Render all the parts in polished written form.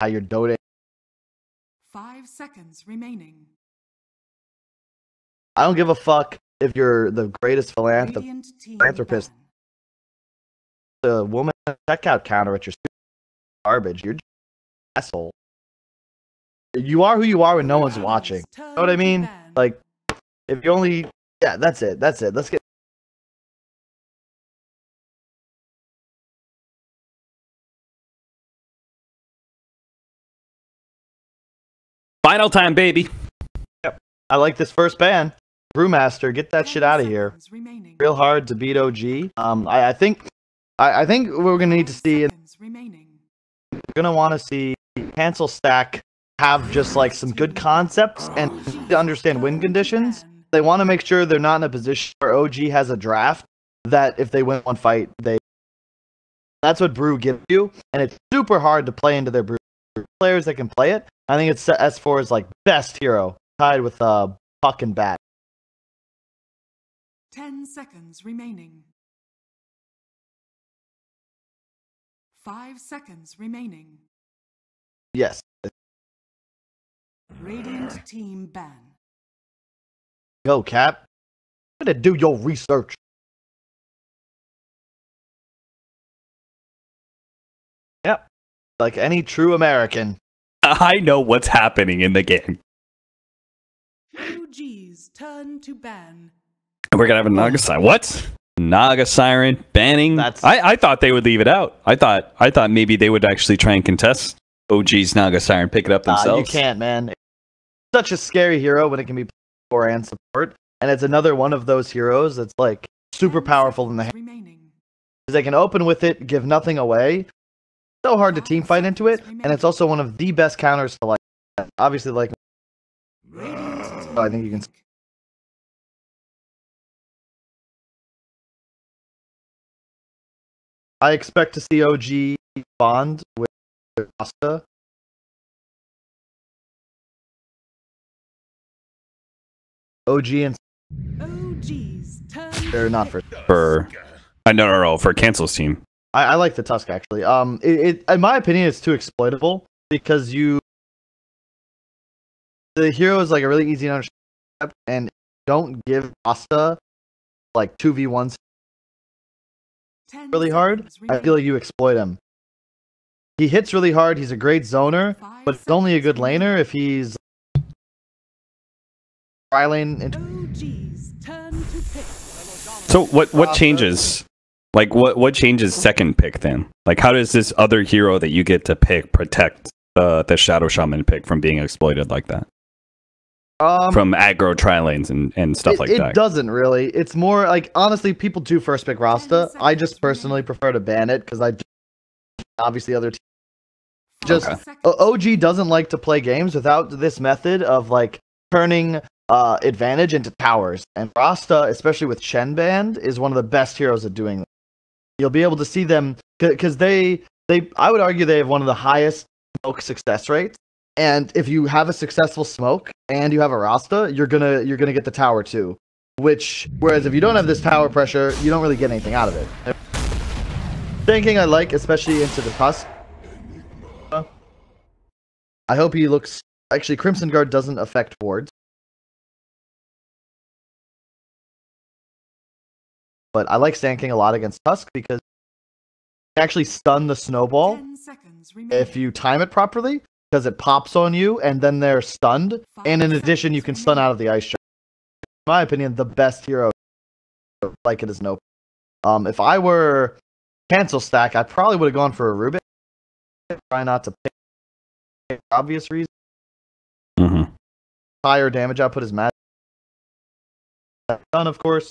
how your Dota. 5 seconds remaining. I don't give a fuck if you're the greatest Radiant team philanthropist. ban. The woman checkout counter at your super garbage. You're just an asshole. You are who you are when no one's watching. You know what I mean? Like, if you only... Yeah, that's it. That's it. Let's get... Final time, baby. Yep. I like this first ban. Brewmaster, get that shit out of here. Real hard to beat OG. I think we're gonna need to see... We're gonna want to see Cancel Stack have just like some good concepts and to understand win conditions. They want to make sure they're not in a position where OG has a draft that if they win one fight, that's what Brew gives you, and it's super hard to play into their Brew players that can play it. I think it's S4's like best hero, tied with Puck and Bat. 10 seconds remaining. 5 seconds remaining. Yes. Radiant team ban. Go, Cap. You gotta do your research. Yep. Like any true American. I know what's happening in the game. OG's turn to ban. We're gonna have a Naga Siren. What? Naga Siren banning? I thought they would leave it out. I thought maybe they would actually try and contest OG's Naga Siren, pick it up themselves. You can't, man. It's such a scary hero when it can be for and support, and it's another one of those heroes that's like super powerful in the hand. They can open with it, give nothing away. So hard to team fight into it, and it's also one of the best counters to like. Obviously, like. I think you can. I expect to see OG bond with Costa. OG and OG's turn. They're not for no, for Cancel's team. I like the Tusk actually. In my opinion, it's too exploitable because the hero is like a really easy to understand, and don't give Costa like 2v1s really hard. I feel like you exploit him. He hits really hard. He's a great zoner, but it's only a good laner if he's lane into. So what changes? Like what changes second pick then? Like how does this other hero that you get to pick protect the Shadow Shaman pick from being exploited like that? From aggro tri-lanes and stuff like that. It doesn't really. It's more like, honestly, people do first pick Rasta. I just personally prefer to ban it because obviously other teams. OG doesn't like to play games without this method of like turning advantage into towers. And Rasta, especially with Shen banned, is one of the best heroes at doing that. You'll be able to see them because I would argue they have one of the highest smoke success rates. And if you have a successful smoke and you have a Rasta, you're gonna get the tower too. Whereas if you don't have this tower pressure, you don't really get anything out of it. Thinking I like, especially into the Tusk. I hope he looks. Actually, Crimson Guard doesn't affect wards. But I like Sand King a lot against Tusk because you actually stun the snowball if you time it properly, because it pops on you and then they're stunned. And in addition, you can stun out of the ice shot. In my opinion, the best hero like it is no. If I were Cancel Stack, I probably would have gone for a Rubik. Try not to pick for obvious reasons. Higher damage output is magic. Done, of course.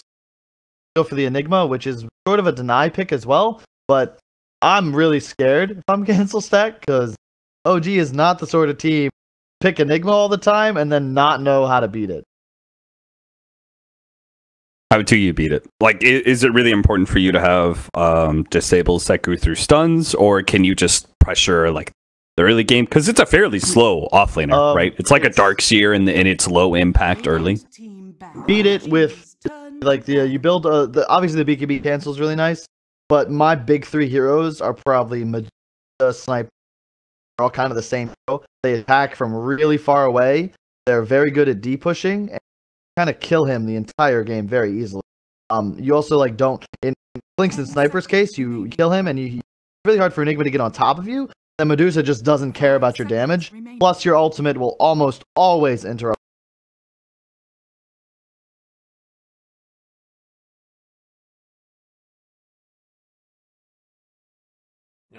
Go for the Enigma, which is sort of a deny pick as well, but I'm really scared if I'm Cancel Stack because OG is not the sort of team pick Enigma all the time and then not know how to beat it. How do you beat it? Like, is it really important for you to have disables that go through stuns, or can you just pressure like the early game? Because it's a fairly slow offlaner, right? It's like a Darkseer and it's low impact early. Beat it with like you build obviously the BKB cancel is really nice, but my big three heroes are probably Snipe, are all kind of the same hero. They attack from really far away. They're very good at D-pushing and kind of kill him the entire game very easily. You also like don't in Blinks and Sniper's case, you kill him and it's really hard for Enigma to get on top of you. Then Medusa just doesn't care about your damage. Plus your ultimate will almost always interrupt.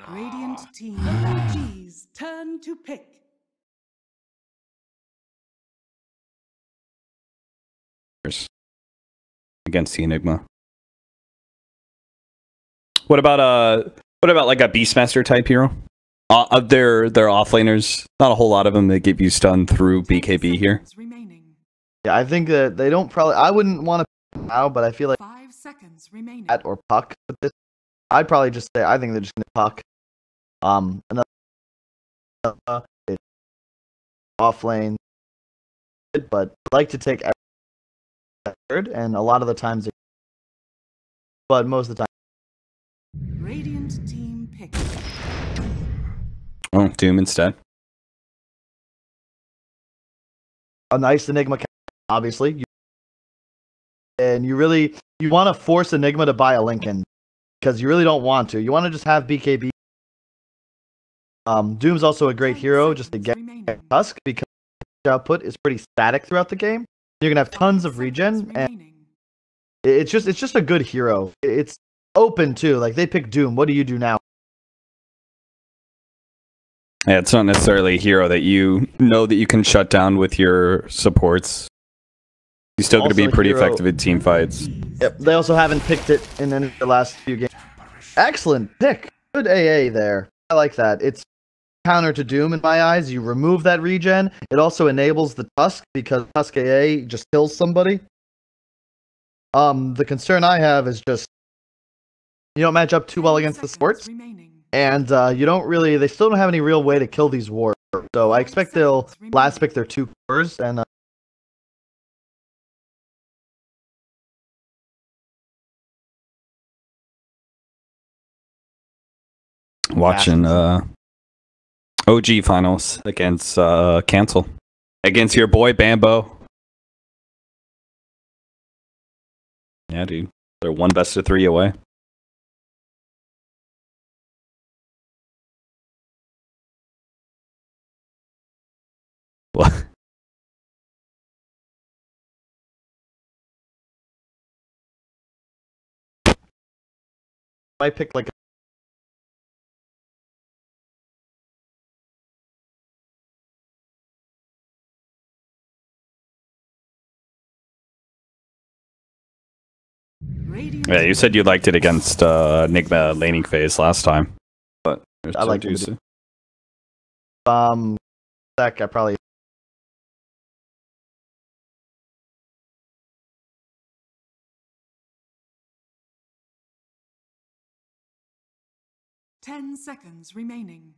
Radiant team OG's turn to pick. Against the Enigma. What about like a Beastmaster type hero? Of their offlaners, not a whole lot of them that give you stun through BKB here. Yeah, I think that they don't probably. I wouldn't want to pick now, but I feel like 5 seconds remaining. At or Puck with this. I'd probably just say I think they're just gonna Puck. Another off lane, but I like to take third, and a lot of the times, but most of the time. Radiant team pick. Oh, Doom instead. A nice Enigma, obviously, and you want to force Enigma to buy a Lincoln because you really don't want to. You want to just have BKB. Doom's also a great hero just to get Tusk because output is pretty static throughout the game. You're gonna have tons of regen, and it's just a good hero. It's open too. Like they pick Doom. What do you do now? Yeah, it's not necessarily a hero that you know that you can shut down with your supports. You're still going to be pretty effective in team fights. Yep, they also haven't picked it in any of the last few games. Excellent pick. Good AA there. I like that. It's counter to Doom in my eyes. You remove that regen. It also enables the Tusk because Tusk AA just kills somebody. The concern I have is just you don't match up too well against the sports. And you don't really, they still don't have any real way to kill these wards. So I expect they'll last pick their 2 cores and watching OG finals against Cancel. Against your boy Bambo. Yeah, dude. They're 1 best of 3 away. What? I picked like 'em. Yeah, you said you liked it against Enigma laning phase last time. But I like it. Sec, I probably 10 seconds remaining.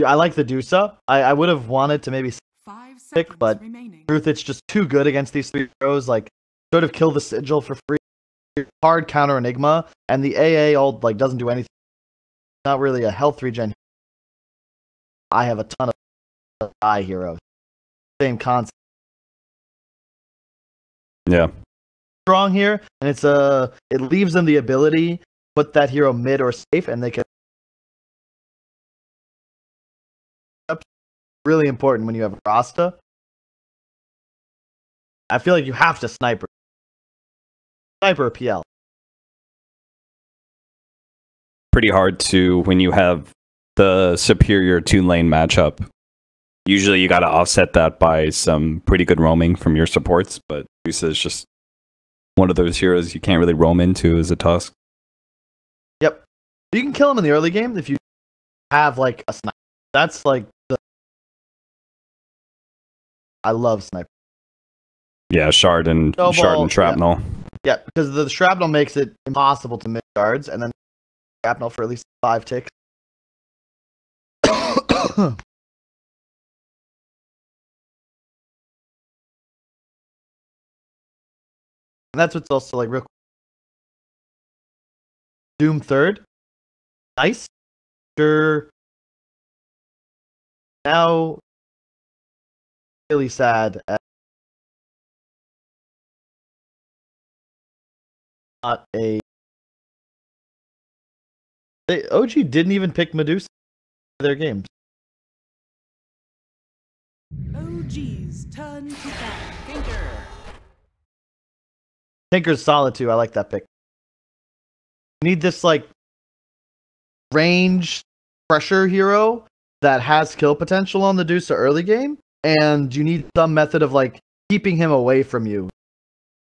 I like the Dusa. I would have wanted to maybe 5 seconds pick, but remaining. truth, it's just too good against these 3 heroes. Like, sort of kill the Sigil for free. Hard counter Enigma, and the AA ult like doesn't do anything. Not really a health regen. I have a ton of eye heroes. Same concept. Yeah. Strong here, and it leaves them the ability to put that hero mid or safe, and they can. Really important when you have Rasta. I feel like you have to sniper or PL. Pretty hard to when you have the superior 2-lane matchup. Usually you got to offset that by some pretty good roaming from your supports, but Musa is just one of those heroes you can't really roam into as a Tusk. Yep. You can kill him in the early game if you have like a sniper. That's like I love sniper. Yeah, Shard and Shrapnel. Yeah, because the Shrapnel makes it impossible to miss guards, and then Shrapnel for at least 5 ticks. And that's what's also like real quick. Doom third. Nice. Sure. Now, really sad. Not a. OG didn't even pick Medusa in their games. OG's turn to bat. Tinker. Tinker's solid too. I like that pick. You need this like range pressure hero that has kill potential on the Medusa early game, and you need some method of like keeping him away from you.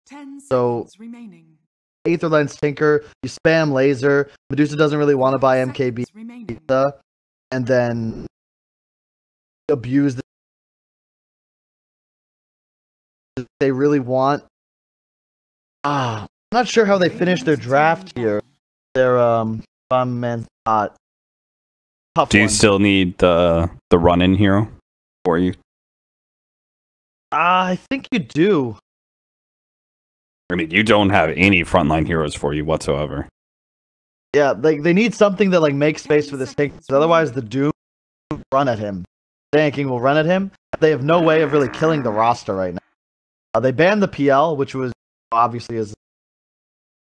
10 seconds So remaining. Aether Lens Tinker, you spam laser. Medusa doesn't really want to buy MKB, and then abuse the. They really want. I'm not sure how they finished their draft here. Their MansNotHot. Tough Do you one. still need the run-in hero for you? I think you do. I mean, you don't have any frontline heroes for you whatsoever. Yeah, they need something that like makes space for this tank. Otherwise, the Doom will run at him. Sand King will run at him. They have no way of really killing the roster right now. They banned the PL, which was obviously is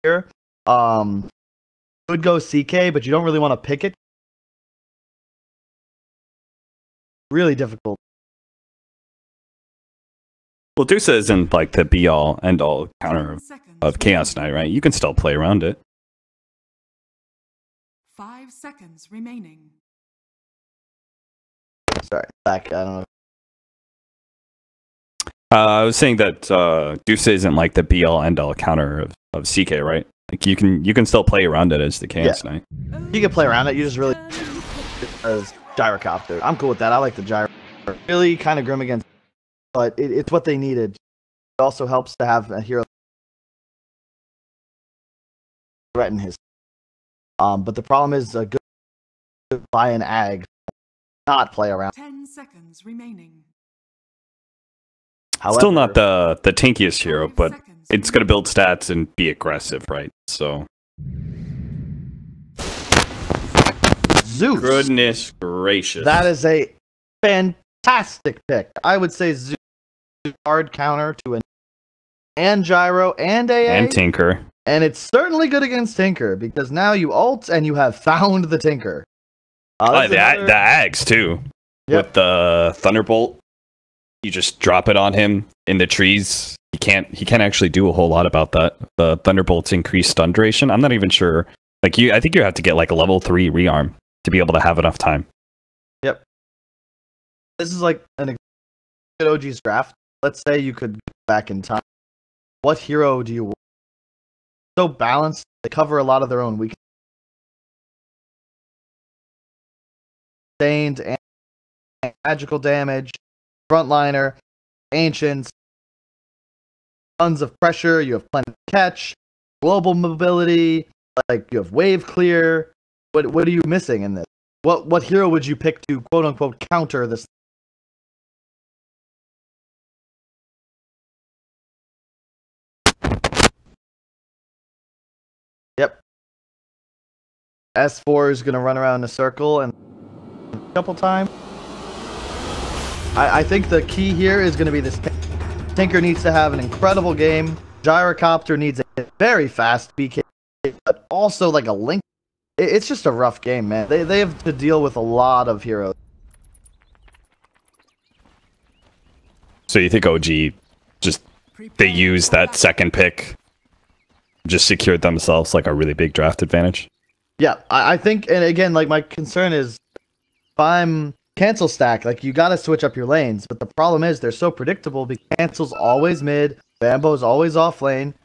here. Could go CK, but you don't really want to pick it. Really difficult. Well, Dusa isn't like the be-all, end-all counter of Chaos Knight, right? You can still play around it. 5 seconds remaining. Sorry, back. I don't know. I was saying that Dusa isn't like the be-all, end-all counter of CK, right? Like you can still play around it as the Chaos Knight. You can play around it. You just really as gyrocopter. I'm cool with that. I like the gyro. Really kind of grim against, but it's what they needed. It also helps to have a hero threaten his. But the problem is a good buy an ag, not play around. 10 seconds remaining. However, Still not the tankiest hero, but it's going to build stats and be aggressive, right? So. Zeus. Goodness gracious. That is a fantastic pick. I would say Zeus hard counter to an and gyro and AA and Tinker. And it's certainly good against Tinker because now you ult and you have found the Tinker. The Ags too. Yep. With the Thunderbolt, you just drop it on him in the trees. He can't actually do a whole lot about that. The Thunderbolt's increased stun duration. I'm not even sure. Like I think you have to get like a level 3 rearm to be able to have enough time. Yep. This is like an good OG's draft. Let's say you could go back in time. What hero do you want? So balanced. They cover a lot of their own weaknesses. Sustained and magical damage. Frontliner. Ancients. Tons of pressure. You have plenty of catch. Global mobility. Like you have wave clear. What are you missing in this? What hero would you pick to quote unquote counter this? Yep. S4 is gonna run around in a circle and a couple times. I think the key here is gonna be this. Tinker needs to have an incredible game. Gyrocopter needs a very fast BK, but also like a link. It's just a rough game, man. They have to deal with a lot of heroes. So you think OG just they use that second pick, just secured themselves like a really big draft advantage? Yeah, I think, and again, like my concern is, if I'm cancel stack, like you gotta switch up your lanes, but the problem is they're so predictable because cancel's always mid, Bambo's always off lane.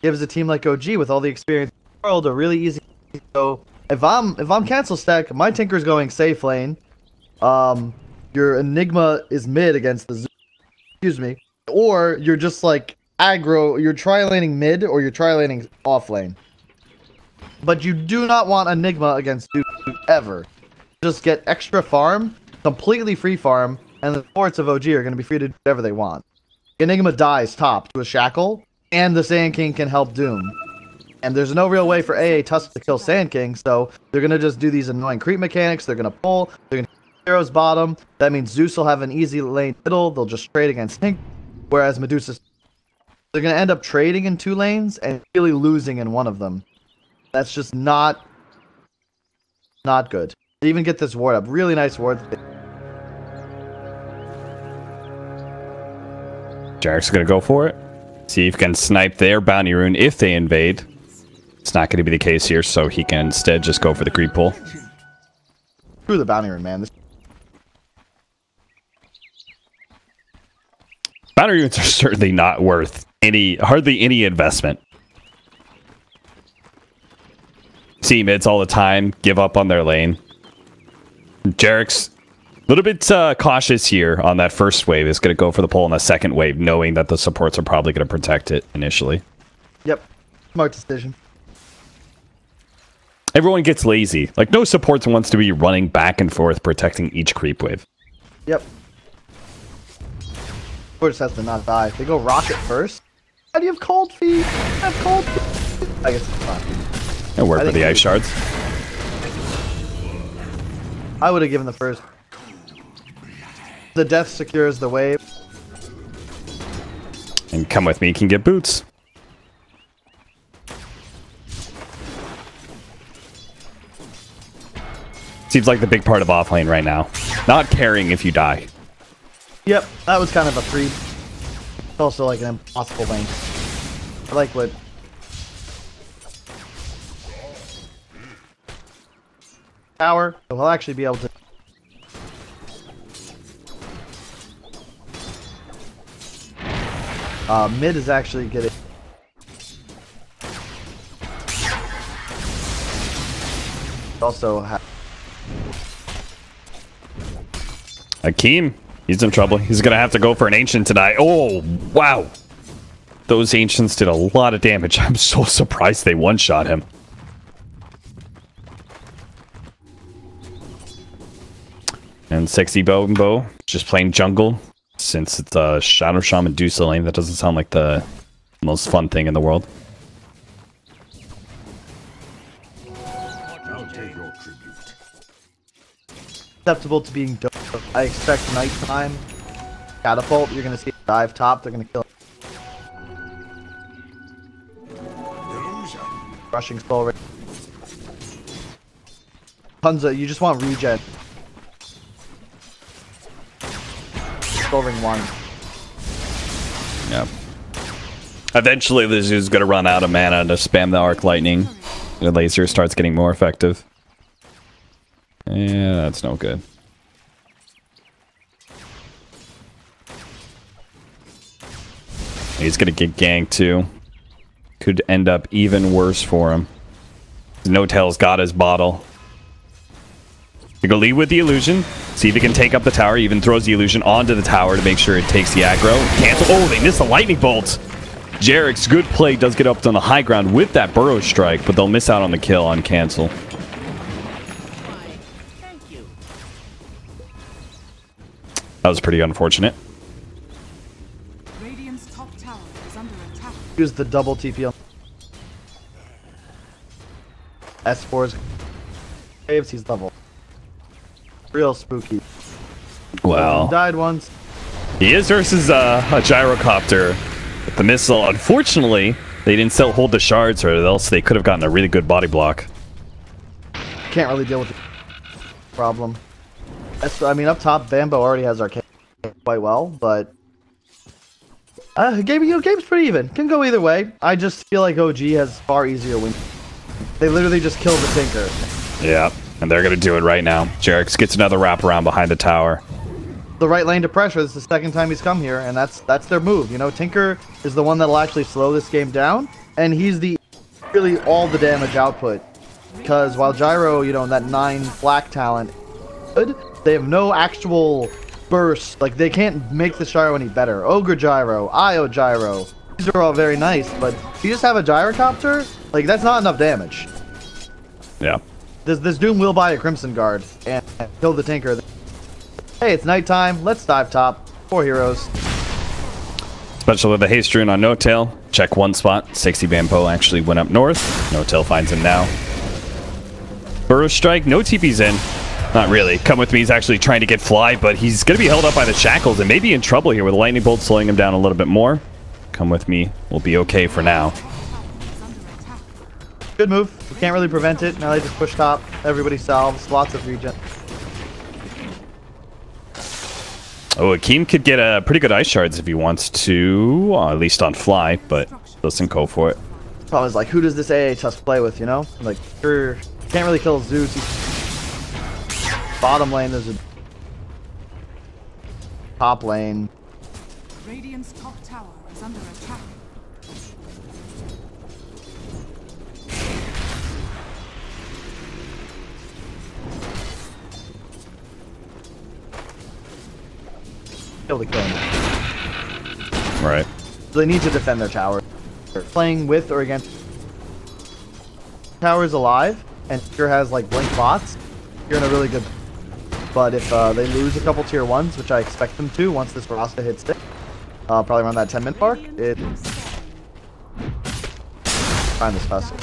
Gives a team like OG with all the experience in the world a really easy. So if I'm cancel stack, my Tinker's going safe lane. Your Enigma is mid against the excuse me, or you're just like aggro. You're tri-laning mid or you're tri-laning off lane. But you do not want Enigma against Duke ever. Just get extra farm, completely free farm, and the forts of OG are going to be free to do whatever they want. Enigma dies top to a shackle, and the Sand King can help Doom. And there's no real way for AA Tusk to kill Sand King, so they're going to just do these annoying creep mechanics. They're going to pull. They're going to Heroes bottom. That means Zeus will have an easy lane middle. They'll just trade against Tink. Whereas Medusa, they're going to end up trading in 2 lanes and really losing in one of them. That's just not good. They even get this ward up. Really nice ward. Jarek's going to go for it. See if he can snipe their bounty rune if they invade. It's not going to be the case here, so he can instead just go for the creep pull. Screw the bounty rune, man. Bounty runes are certainly not worth hardly any investment. See mids all the time, give up on their lane. Jarek's a little bit cautious here on that first wave. Is going to go for the pull on the second wave, knowing that the supports are probably going to protect it initially. Yep. Smart decision. Everyone gets lazy. Like, no support wants to be running back and forth protecting each creep wave. Yep. Or just has to not die. They go rocket first. How do you have cold feet? I have cold feet. I guess it's fine. It'll work with the ice shards. I would have given the first. The death secures the wave. And come with me, you can get boots. Seems like the big part of offlane right now. Not caring if you die. Yep, that was kind of a free. It's also like an impossible lane. I like what. Tower, so he'll actually be able to. Mid is actually getting. Also, Akeem, he's in trouble. He's gonna have to go for an ancient tonight. Oh, wow. Those ancients did a lot of damage. I'm so surprised they one-shot him. And Sexy Bow just playing jungle. Since it's a Shadow Shaman Medusa lane, that doesn't sound like the most fun thing in the world. Acceptable to being dope. I expect nighttime. Catapult, you're gonna see it dive top, they're gonna kill it. Rushing spell rate. Hansa, you just want regen. Spell ring 1. Yep. Eventually the Zoo's gonna run out of mana to spam the arc lightning. The laser starts getting more effective. Yeah, that's no good. He's gonna get ganked too. Could end up even worse for him. No-Tail's got his bottle. You go lead with the illusion. See if he can take up the tower. He even throws the illusion onto the tower to make sure it takes the aggro. Cancel. Oh, they missed the lightning bolt. Jarek's good play does get up on the high ground with that burrow strike, but they'll miss out on the kill on cancel. That was pretty unfortunate. Radiant's top tower is under attack. Use the double TP on S4's waves, he's level. Real spooky. Wow. He died once. He is versus a gyrocopter with the missile. Unfortunately, they didn't still hold the shards, or else they could have gotten a really good body block. Can't really deal with the problem. I mean, up top, Bambo already has Arcane quite well, but game's pretty even. Can go either way. I just feel like OG has far easier win. They literally just killed the Tinker. Yeah, and they're gonna do it right now. Jarex gets another wraparound behind the tower. The right lane to pressure. This is the second time he's come here, and that's their move. You know, Tinker is the one that'll actually slow this game down, and he's the really all the damage output. Because while Gyro, you know, that 9 flak talent, good. They have no actual burst. Like, they can't make the gyro any better. Ogre Gyro, Io Gyro. These are all very nice, but if you just have a gyrocopter, like, that's not enough damage. Yeah. This Doom will buy a Crimson Guard and kill the Tinker. Hey, it's nighttime. Let's dive top. 4 heroes. Especially with the haste rune on No-Tail. Check one spot. 60 Bambo actually went up north. No-Tail finds him now. Burrow strike. No TP's in. Not really. Come with me. He's actually trying to get fly, but he's going to be held up by the shackles and maybe in trouble here with the lightning bolt slowing him down a little bit more. Come with me. We'll be okay for now. Good move. We can't really prevent it. Now they just push top. Everybody salves. Lots of regen. Oh, Akeem could get a pretty good ice shards if he wants to, at least on fly, but doesn't go for it. Problem is, like, who does this AA Tusk play with, you know? Like, sure, can't really kill Zeus. Bottom lane, there's a top lane. Radiant's top tower is under attack. Able to kill him. Right. So they need to defend their tower. They're playing with or against towers alive, and Tier has like blink bots. You're in a really good. But if they lose a couple tier 1s, which I expect them to once this Rasta hits it, probably around that 10-minute mark, it find this hustle.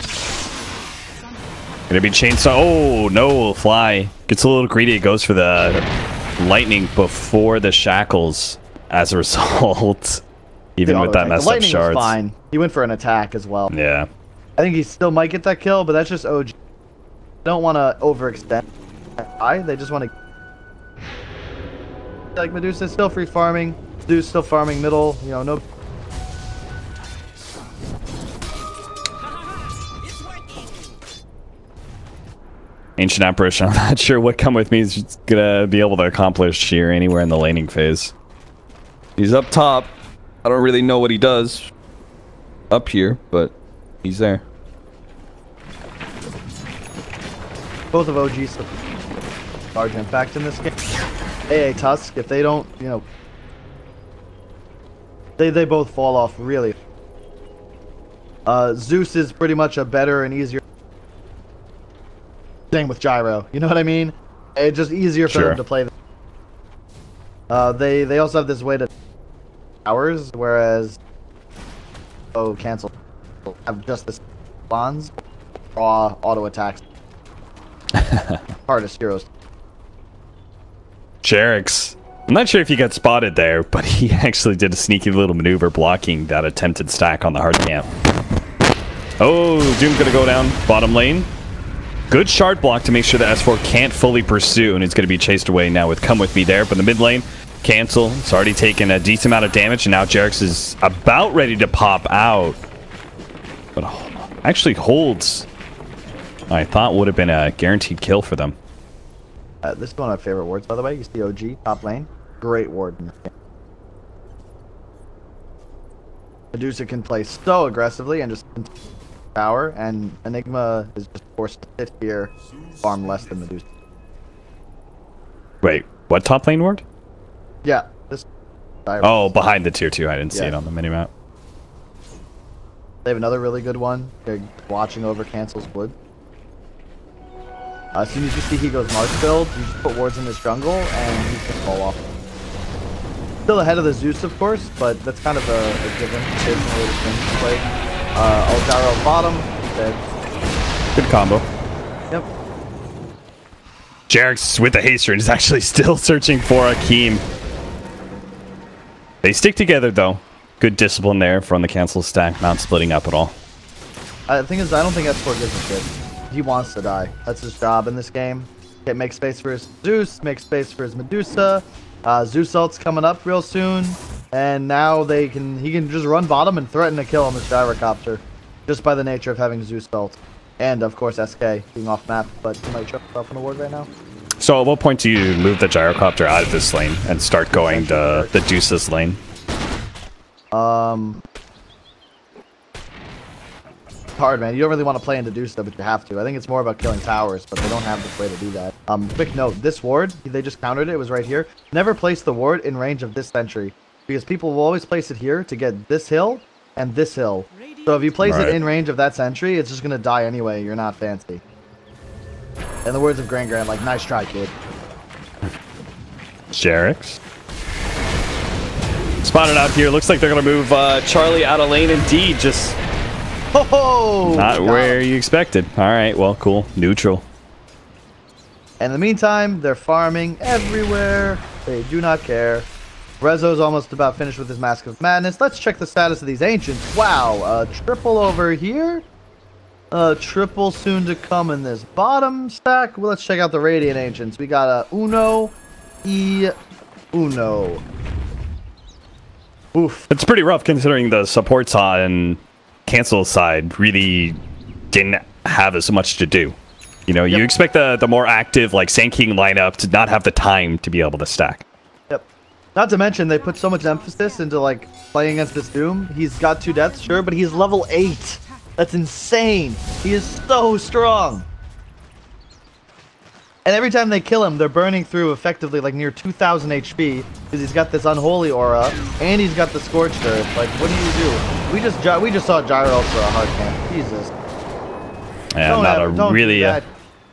Gonna be chainsaw. Oh no, fly gets a little greedy. It goes for the lightning before the shackles as a result. Even with that messed up shards. Was fine. He went for an attack as well. Yeah. I think he still might get that kill, but that's just OG. They don't want to overextend. They just want to. Like Medusa's still free farming. Zeus still farming middle. You know, no. Ancient Apparition. I'm not sure what Come With Me is gonna be able to accomplish here anywhere in the laning phase. He's up top. I don't really know what he does up here, but he's there. Both of OG's large impact in this game. AA Tusk, if they don't, you know, they both fall off really. Zeus is pretty much a better and easier thing with Gyro. You know what I mean? It's just easier for them to play. They also have this way to hours, whereas cancel have just this bonds raw auto attacks. Hardest heroes. Jerix. I'm not sure if he got spotted there, but he actually did a sneaky little maneuver blocking that attempted stack on the hard camp. Oh, Doom gonna go down bottom lane. Good shard block to make sure the S4 can't fully pursue, and he's gonna be chased away now with Come With Me there, but the mid lane cancel. It's already taken a decent amount of damage, and now Jerix is about ready to pop out. But actually holds. I thought would have been a guaranteed kill for them. This is one of my favorite wards, by the way. You see OG, top lane. Great ward in this game. Medusa can play so aggressively and just power, and Enigma is just forced to sit here, farm less than Medusa. Wait, what top lane ward? Yeah, this. Oh, behind the tier 2. I didn't see it on the minimap. They have another really good one. They're watching over Cancel's wood. As soon as you see he goes March build, you just put wards in his jungle, and he's gonna fall off. Still ahead of the Zeus, of course, but that's kind of a given. Based on the way the things play. Gyro bottom, dead. Good combo. Yep. Jerix with the haster and is actually still searching for Akeem. They stick together though. Good discipline there from the cancel stack, not splitting up at all. The thing is, I don't think S4 gives a shit. He wants to die. That's his job in this game. Can't make space for his Zeus, make space for his Medusa. Zeus ult's coming up real soon, and now he can just run bottom and threaten to kill him with Gyrocopter, just by the nature of having Zeus ult. And of course SK being off map, but he might show himself in the ward right now. So at what point do you move the Gyrocopter out of this lane and start going to the Deuce's lane? Hard, man. You don't really want to play into Deuce, but you have to. I think it's more about killing towers, but they don't have this way to do that. Quick note, this ward, they just countered it. It was right here. Never place the ward in range of this sentry, because people will always place it here to get this hill and this hill. So if you place it in range of that sentry, it's just going to die anyway. You're not fancy. In the words of Grand, like, nice try, kid. Jerix. Spotted out here. Looks like they're going to move Charlie out of lane indeed. Just not where you expected. All right, well, cool. Neutral. And in the meantime, they're farming everywhere. They do not care. Rezo's almost about finished with his Mask of Madness. Let's check the status of these Ancients. Wow, triple over here. Triple soon to come in this bottom stack. Well, let's check out the Radiant Ancients. We got a Uno. Oof. It's pretty rough considering the support side and cancel side really didn't have as much to do. You know, you expect the more active, like, Sand King lineup to not have the time to be able to stack. Yep. Not to mention, they put so much emphasis into, like, playing against this Doom. He's got 2 deaths, sure, but he's level 8. That's insane. He is so strong. And every time they kill him, they're burning through effectively, like, near 2,000 HP, because he's got this Unholy Aura, and he's got the Scorched Earth. Like, what do you do? We just saw Gyro for a hard camp. Jesus. Yeah,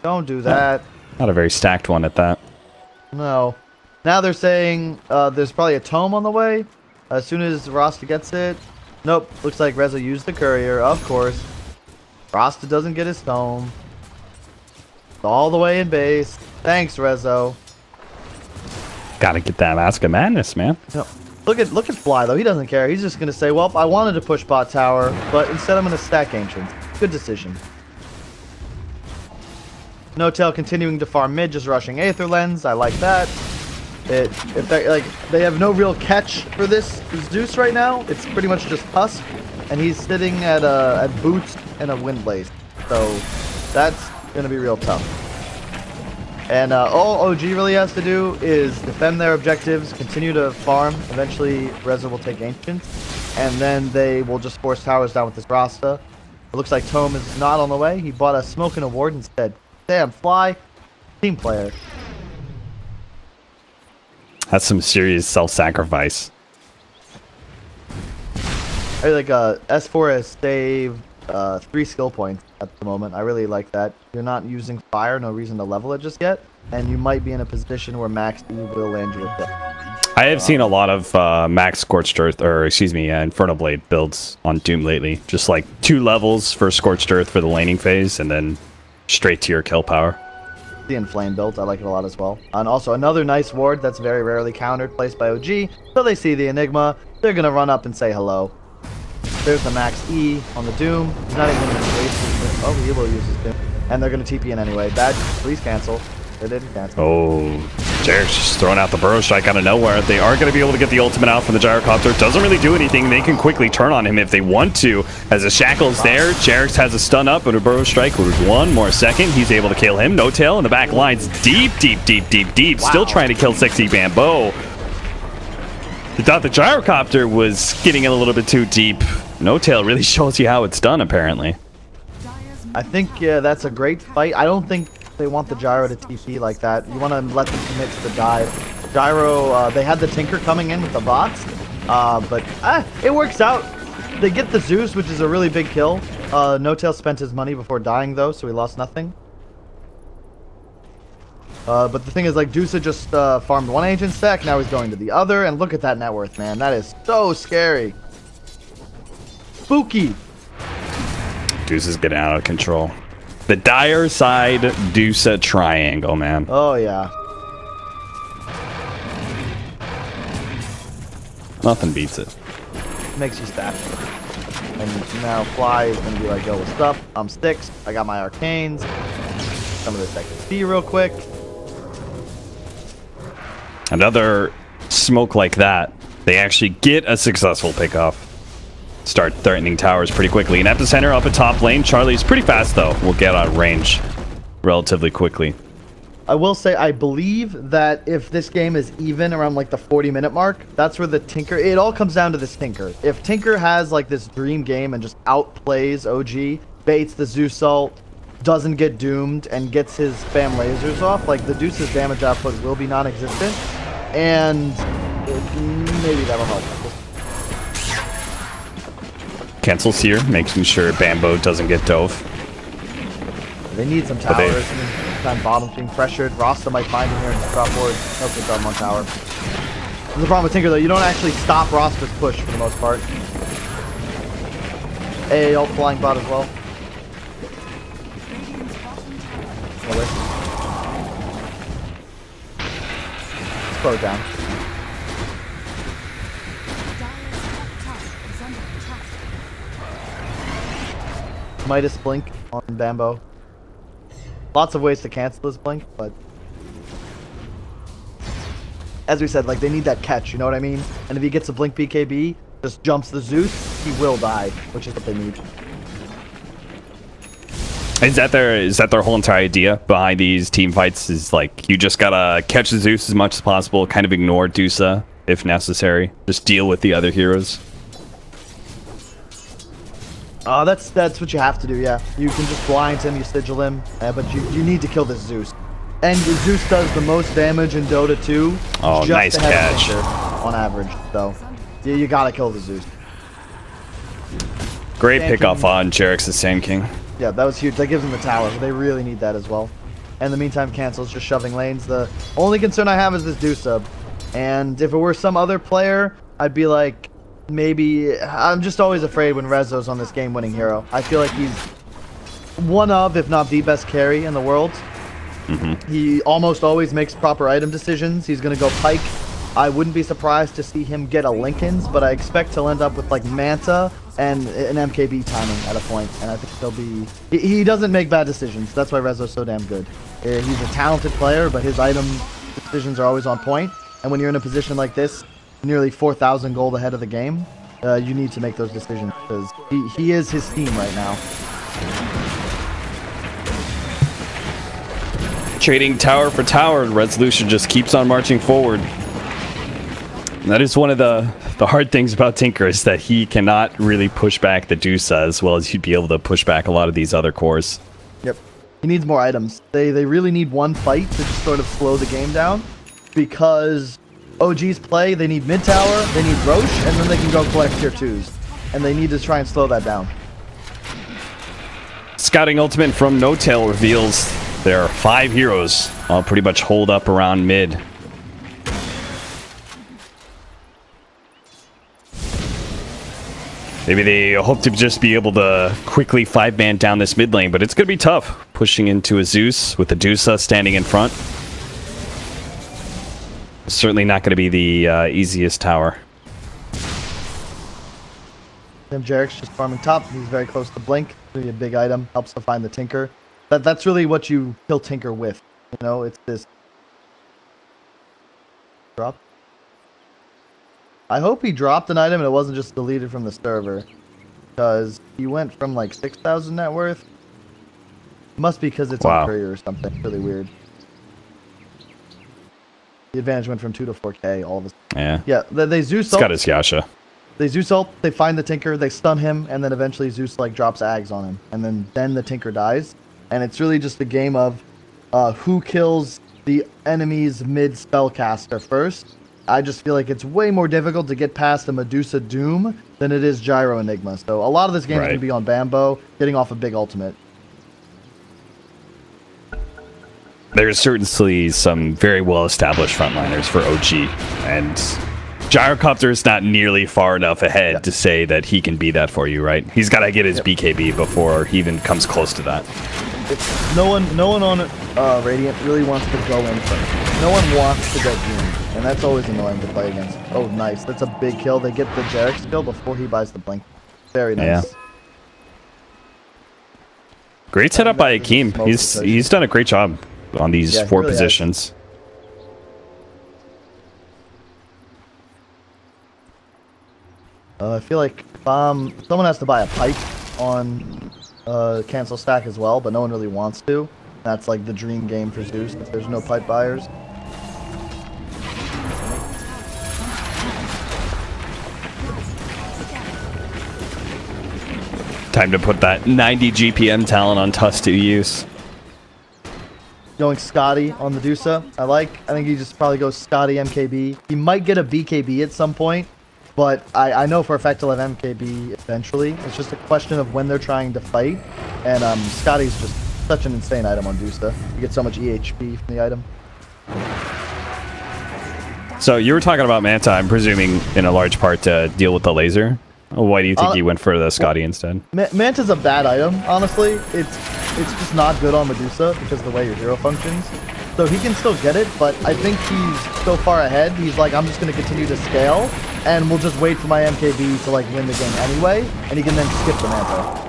Don't do that. Not a very stacked one at that. No. Now they're saying there's probably a tome on the way. As soon as Rasta gets it. Nope. Looks like Rezo used the courier. Of course. Rasta doesn't get his tome. It's all the way in base. Thanks, Rezo. Gotta get that Mask of Madness, man. No. Look at Fly, though. He doesn't care. He's just going to say, well, I wanted to push bot tower, but instead I'm going to stack Ancients. Good decision. No-Tail continuing to farm mid, just rushing Aether Lens. I like that. They have no real catch for this Zeus right now. It's pretty much just Husk, and he's sitting at Boots and a Windlace. So that's gonna be real tough. And all OG really has to do is defend their objectives, continue to farm. Eventually, Rezo will take Ancients, and then they will just force towers down with this Rasta. It looks like Tome is not on the way. He bought a Smoke and a Ward instead. Damn, Fly, team player. That's some serious self-sacrifice. I like S4 has saved 3 skill points at the moment. I really like that. You're not using fire, no reason to level it just yet, and you might be in a position where Max E will land you with it. I have seen a lot of Max Scorched Earth, or excuse me, Inferno Blade builds on Doom lately. Just like 2 levels for Scorched Earth for the laning phase, and then straight to your kill power. The Inflame build, I like it a lot as well. And also another nice ward that's very rarely countered, placed by OG. So they see the Enigma, they're gonna run up and say hello. There's the Max E on the Doom. He's not even gonna waste his Doom. Oh, he will use his Doom. And they're gonna TP in anyway. Bad, please cancel. They didn't cancel. Oh, Jarek's just throwing out the Burrow Strike out of nowhere. They are going to be able to get the ultimate out from the Gyrocopter. Doesn't really do anything. They can quickly turn on him if they want to. As the Shackle's there, Jarek has a stun up, but a Burrow Strike with 1 more second. He's able to kill him. No-Tail in the back lines. Deep. Wow. Still trying to kill Sexy Bamboo. He thought the Gyrocopter was getting in a little bit too deep. No-Tail really shows you how it's done, apparently. I think, yeah, that's a great fight. I don't think they want the Gyro to TP like that. You want to let them commit to the dive. Gyro, they had the Tinker coming in with the bots, but it works out. They get the Zeus, which is a really big kill. No-Tail spent his money before dying, though, so he lost nothing. But the thing is, like, Dusa just farmed 1 Ancient stack, now he's going to the other, and look at that net worth, man. That is so scary. Spooky. Deuce is getting out of control. The dire side Dusa triangle, man. Oh, yeah. Nothing beats it. Makes you stack. And now Fly is going to be like, yo, what's up? I'm Styx. I got my Arcanes. Some of this XP real quick. Another smoke like that. They actually get a successful pickoff. Start threatening towers pretty quickly. And Epicenter up at top lane. Charlie's pretty fast, though. Will get out of range relatively quickly. I will say, I believe that if this game is even around, like, the 40-minute mark, that's where the Tinker... It all comes down to this Tinker. If Tinker has, like, this dream game and just outplays OG, baits the Zeus ult, doesn't get doomed, and gets his spam lasers off, like, the Deuce's damage output will be non-existent. And maybe that'll help. Cancels here, making sure Bamboo doesn't get dove. They need some towers. Time bottom's being pressured. Rasta might find him here and just drop forward. Nope, it's on 1 tower. The problem with Tinker, though, you don't actually stop Rasta's push for the most part. AA ult flying bot as well. slow it down. Midas blink on Bambo. Lots of ways to cancel this blink, but as we said, like, they need that catch, you know what I mean? And if he gets a blink BKB, just jumps the Zeus, he will die, which is what they need. Is that their whole entire idea behind these team fights? Is like, you just gotta catch the Zeus as much as possible, kind of ignore Dusa if necessary, just deal with the other heroes? That's what you have to do, yeah. You can just blind him, you sigil him, but you need to kill this Zeus. And Zeus does the most damage in Dota 2. Oh, nice catch. On average, so you gotta kill the Zeus. Great pickoff on Jerix's Sand King. Yeah, that was huge. That gives them the tower. They really need that as well. And in the meantime, Cancel's just shoving lanes. The only concern I have is this do sub. And if it were some other player, I'd be like, maybe... I'm just always afraid when Rezo's on this game-winning hero. I feel like he's one of, if not the best carry in the world. He almost always makes proper item decisions. He's going to go Pike. I wouldn't be surprised to see him get a Linken's, but I expect he'll end up with like Manta and an MKB timing at a point. And I think he'll be... He doesn't make bad decisions. That's why Rezo's so damn good. He's a talented player, but his item decisions are always on point. And when you're in a position like this, nearly 4,000 gold ahead of the game, you need to make those decisions because he is his team right now. Trading tower for tower, Resolution just keeps on marching forward. And that is one of the hard things about Tinker, is that he cannot really push back the Dusa as well as he'd be able to push back a lot of these other cores. Yep. He needs more items. They really need one fight to just sort of slow the game down, because OG's play, they need mid tower, they need Roche, and then they can go collect tier 2s. And they need to try and slow that down. Scouting ultimate from No Tail reveals there are 5 heroes, all pretty much hold up around mid. Maybe they hope to just be able to quickly 5-man down this mid lane, but it's going to be tough. Pushing into a Zeus with a Dusa standing in front. Certainly not going to be the easiest tower. Jerix just farming top. He's very close to Blink. Really a big item. Helps to find the Tinker. That's really what you kill Tinker with. You know, it's this drop. I hope he dropped an item and it wasn't just deleted from the server, because he went from like 6,000 net worth. Must be because it's on Courier or something. Really weird. The advantage went from 2 to 4k. All of us. Yeah. Yeah. They Zeus. He's got his Yasha. They Zeus ult, they find the Tinker, they stun him, and then eventually Zeus like drops Ags on him, and then the Tinker dies. And it's really just a game of who kills the enemy's mid spellcaster first. I just feel like it's way more difficult to get past a Medusa Doom than it is Gyro Enigma. So a lot of this game is going to be on Bambo, getting off a big ultimate. There's certainly some very well-established frontliners for OG, and Gyrocopter is not nearly far enough ahead to say that he can be that for you, right? He's got to get his BKB before he even comes close to that. No one on Radiant really wants to go in first. No one wants to go Doom, and that's always annoying to play against. Oh, nice. That's a big kill. They get the Jerix kill before he buys the Blink. Very nice. Yeah. Great setup by Akeem. He's done a great job on these 4 really positions. I feel like someone has to buy a pipe on cancel stack as well, but no one really wants to. That's like the dream game for Zeus if there's no pipe buyers. Time to put that 90 GPM talent on Tusk to use. Going Scotty on the Dusa. I think he just probably goes Scotty MKB. He might get a BKB at some point, but I know for a fact he'll have MKB eventually. It's just a question of when they're trying to fight. And Scotty's just such an insane item on Dusa. You get so much EHP from the item. So you were talking about Manta, I'm presuming, in a large part to deal with the laser. Why do you think you went for the Scotty instead? Manta's a bad item, honestly. It's just not good on Medusa because of the way your hero functions. so he can still get it, but I think he's so far ahead, he's like, I'm just going to continue to scale, and we'll just wait for my MKB to like win the game anyway, and he can then skip the Manta.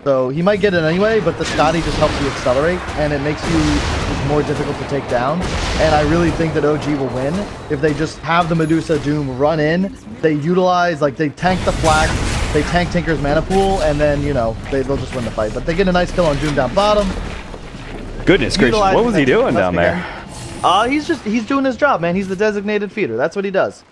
So he might get it anyway, but the Scotty just helps you accelerate, and it makes you more difficult to take down. And I really think that OG will win if they just have the Medusa Doom run in, they utilize, like they tank the Flack, they tank Tinker's mana pool, and then, you know, they'll just win the fight. But they get a nice kill on Doom down bottom. Goodness gracious, what was he doing down there? He's doing his job, man. He's the designated feeder. That's what he does.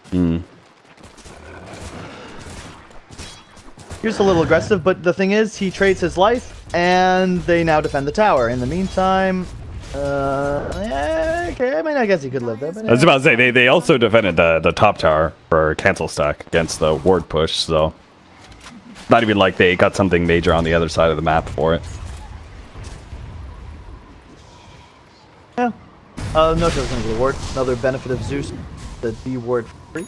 He's a little aggressive, but the thing is, he trades his life, and they now defend the tower. In the meantime, yeah, okay, I mean, I guess he could live there. But, I was about to say, they also defended the top tower for cancel stack against the ward push, so not even like they got something major on the other side of the map for it. Yeah. No, there's going to be a ward. Another benefit of Zeus, the D ward free.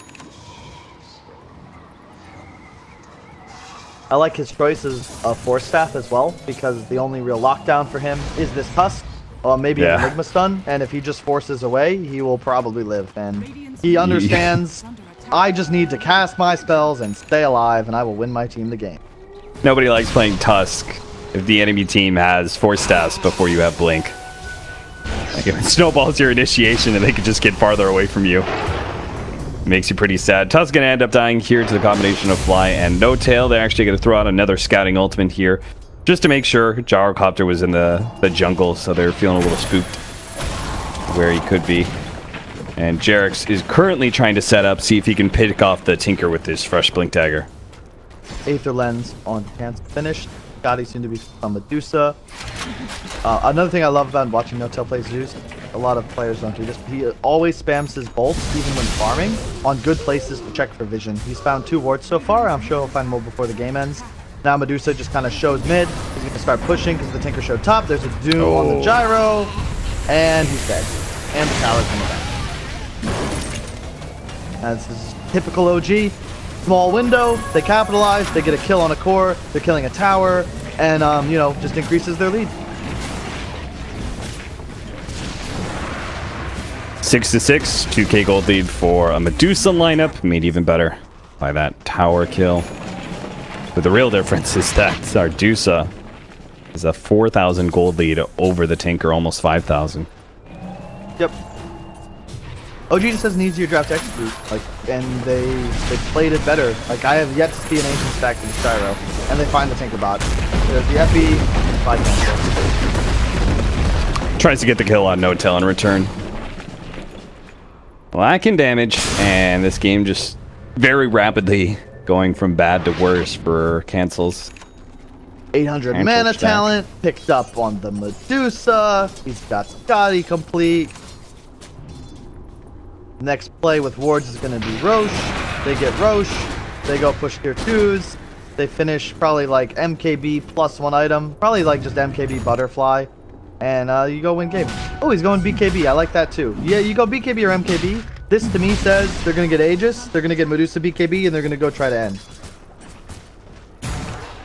I like his choices of Force Staff as well, because the only real lockdown for him is this Tusk, or maybe an Enigma Stun, and if he just forces away, he will probably live. And he understands, I just need to cast my spells and stay alive, and I will win my team the game. Nobody likes playing Tusk if the enemy team has Force Staffs before you have Blink. Like if it snowballs your initiation and they could just get farther away from you. Makes you pretty sad. Tusk gonna end up dying here to the combination of Fly and No Tail. They're actually gonna throw out another scouting ultimate here, just to make sure. Gyrocopter was in the jungle, so they're feeling a little spooked where he could be. And Jarex is currently trying to set up, see if he can pick off the Tinker with his fresh Blink Dagger. Aether Lens on chance finished. Scotty soon to be on Medusa. Another thing I love about watching No Tail play Zeus, a lot of players don't do this, but he always spams his bolts, even when farming, on good places to check for vision. He's found 2 wards so far, I'm sure he'll find more before the game ends. Now Medusa just kind of shows mid, he's going to start pushing because the Tinker showed top, there's a Doom on the Gyro, and he's dead. And the tower's coming back. This is typical OG. Small window, they capitalize, they get a kill on a core, they're killing a tower, and, you know, just increases their lead. 6-6, 2k gold lead for a Medusa lineup, made even better by that tower kill. But the real difference is that Sardusa is a 4,000 gold lead over the Tinker, almost 5,000. Yep. OG just has an easier draft execute, like, and they played it better. Like, I have yet to see an ancient stack in Gyro, and they find the Tinker bot. There's the FE, 5 cancel. Tries to get the kill on No Tail in return. Lacking damage, and this game just very rapidly going from bad to worse for cancels. 800 mana talent, picked up on the Medusa. He's got Scotty complete. Next play with wards is going to be Roche. They get Roche. They go push tier 2s. They finish probably like MKB plus 1 item. Probably like just MKB Butterfly. And you go win game. Oh, he's going BKB. I like that too. Yeah, you go BKB or MKB. This to me says they're going to get Aegis. They're going to get Medusa BKB. And they're going to go try to end.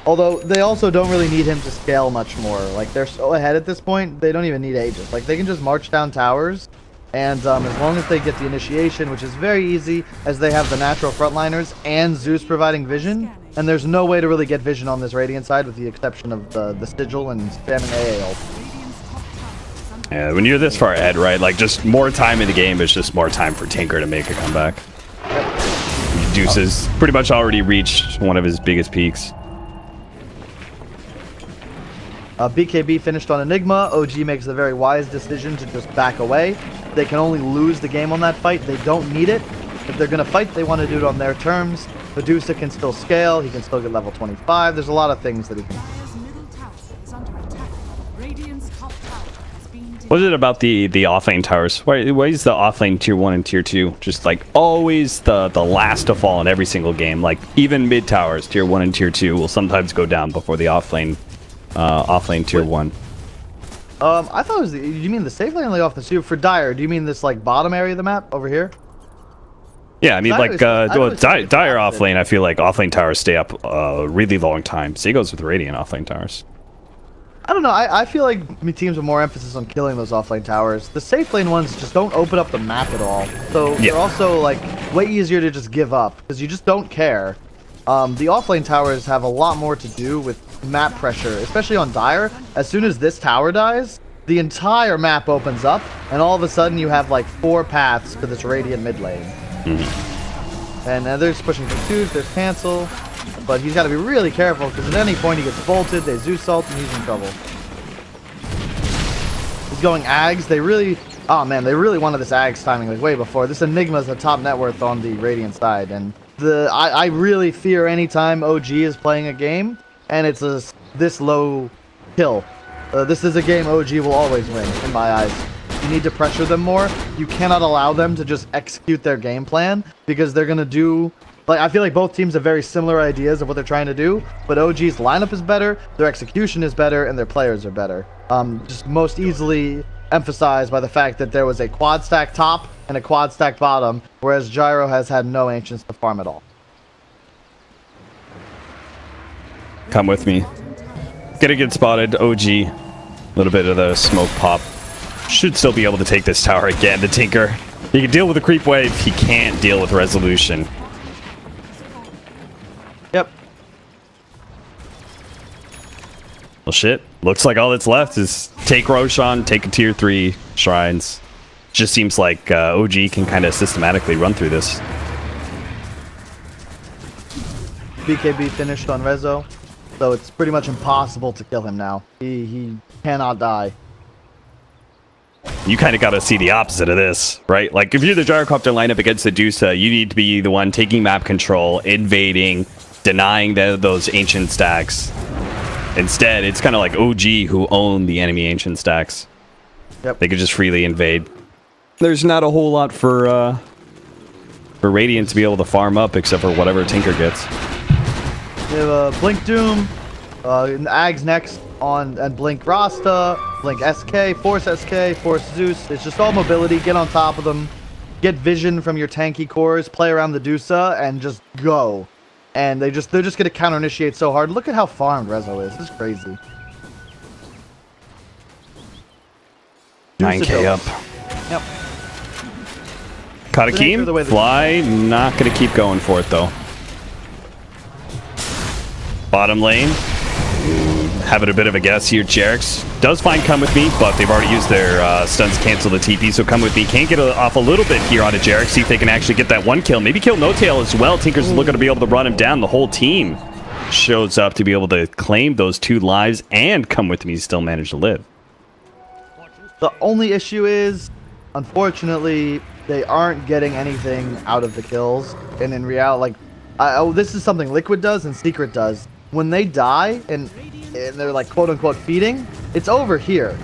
Although they also don't really need him to scale much more. Like they're so ahead at this point. They don't even need Aegis. Like they can just march down towers. And as long as they get the initiation, which is very easy, as they have the natural frontliners and Zeus providing vision, and there's no way to really get vision on this Radiant side with the exception of the Sigil and spamming AA ult. Yeah, when you're this far ahead, right, like just more time in the game is just more time for Tinker to make a comeback. Yep. Deuce has pretty much already reached one of his biggest peaks. BKB finished on Enigma. OG makes the very wise decision to just back away. They can only lose the game on that fight. They don't need it. If they're going to fight, they want to do it on their terms. Medusa can still scale. He can still get level 25. There's a lot of things that he can do. What is it about the offlane towers? Why is the offlane tier 1 and tier 2 just like always the last to fall in every single game? Like even mid towers, tier 1 and tier 2 will sometimes go down before the offlane tier 1. I thought it was you mean the safe lane only off the super for Dire? Do you mean this like bottom area of the map over here? Yeah, I mean like Dire offlane. I feel like offlane towers stay up a really long time. Same goes with Radiant offlane towers. I don't know. I feel like teams with more emphasis on killing those offlane towers. The safe lane ones just don't open up the map at all. So they're also like way easier to just give up because you just don't care. The offlane towers have a lot more to do with map pressure, especially on Dire. As soon as this tower dies, the entire map opens up, and all of a sudden you have like 4 paths to this Radiant mid lane. And they're just pushing for 2, there's cancel. But he's got to be really careful because at any point he gets bolted, they Zeus ult, and he's in trouble. He's going Ags. They really... Oh man, they really wanted this Ags timing like way before. This Enigma's a top net worth on the Radiant side. And I really fear anytime OG is playing a game and it's this low kill. This is a game OG will always win, in my eyes. You need to pressure them more. You cannot allow them to just execute their game plan because they're going to do... Like, I feel like both teams have very similar ideas of what they're trying to do, but OG's lineup is better, their execution is better, and their players are better. Just most easily emphasized by the fact that there was a quad stack top and a quad stack bottom, whereas Gyro has had no Ancients to farm at all. Come with me. Gonna get spotted. OG. A little bit of the smoke pop. Should still be able to take this tower again. The Tinker. He can deal with the creep wave. He can't deal with resolution. Yep. Well, shit. Looks like all that's left is take Roshan, take a tier 3 shrines. Just seems like OG can kind of systematically run through this. BKB finished on Rezo, so it's pretty much impossible to kill him now. He cannot die. You kind of got to see the opposite of this, right? Like, if you're the Gyrocopter lineup against the Dusa, you need to be the one taking map control, invading, denying those ancient stacks. Instead, it's kind of like OG who own the enemy ancient stacks. Yep. They could just freely invade. There's not a whole lot for Radiant to be able to farm up except for whatever Tinker gets. We have Blink Doom, Ags next on, and Blink Rasta, Blink SK, Force SK, Force Zeus. It's just all mobility. Get on top of them, get vision from your tanky cores, play around the Dusa, and just go. And they're just going to counter initiate so hard. Look at how farmed Rezo is. This is crazy. 9k up. Yep. Katakim, fly, not going to keep going for it though. Bottom lane, having a bit of a guess here. Jerix does find Come With Me, but they've already used their stuns to cancel the TP, so Come With Me can't get off a little bit here onto Jerix, see if they can actually get that 1 kill. Maybe kill No Tail as well. Tinker's looking to be able to run him down. The whole team shows up to be able to claim those 2 lives, and Come With Me still managed to live. The only issue is, unfortunately, they aren't getting anything out of the kills. And in reality, like, this is something Liquid does and Secret does. When they die and they're like quote-unquote feeding, it's over here.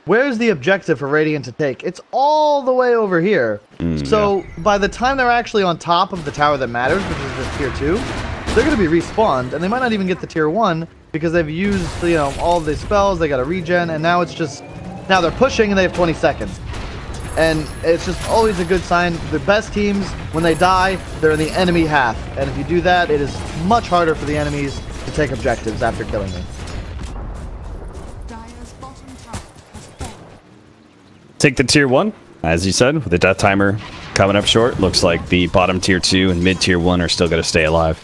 Where's the objective for Radiant to take? It's all the way over here. So by the time they're actually on top of the tower that matters, which is the tier 2, they're going to be respawned, and they might not even get the tier 1 because they've used, you know, all the spells, they got a regen, and now it's just, now they're pushing and they have 20 seconds. And it's just always a good sign. The best teams, when they die, they're in the enemy half. And if you do that, it is much harder for the enemies to take objectives after killing them. Take the tier 1, as you said, with the death timer coming up short. Looks like the bottom tier 2 and mid tier 1 are still going to stay alive.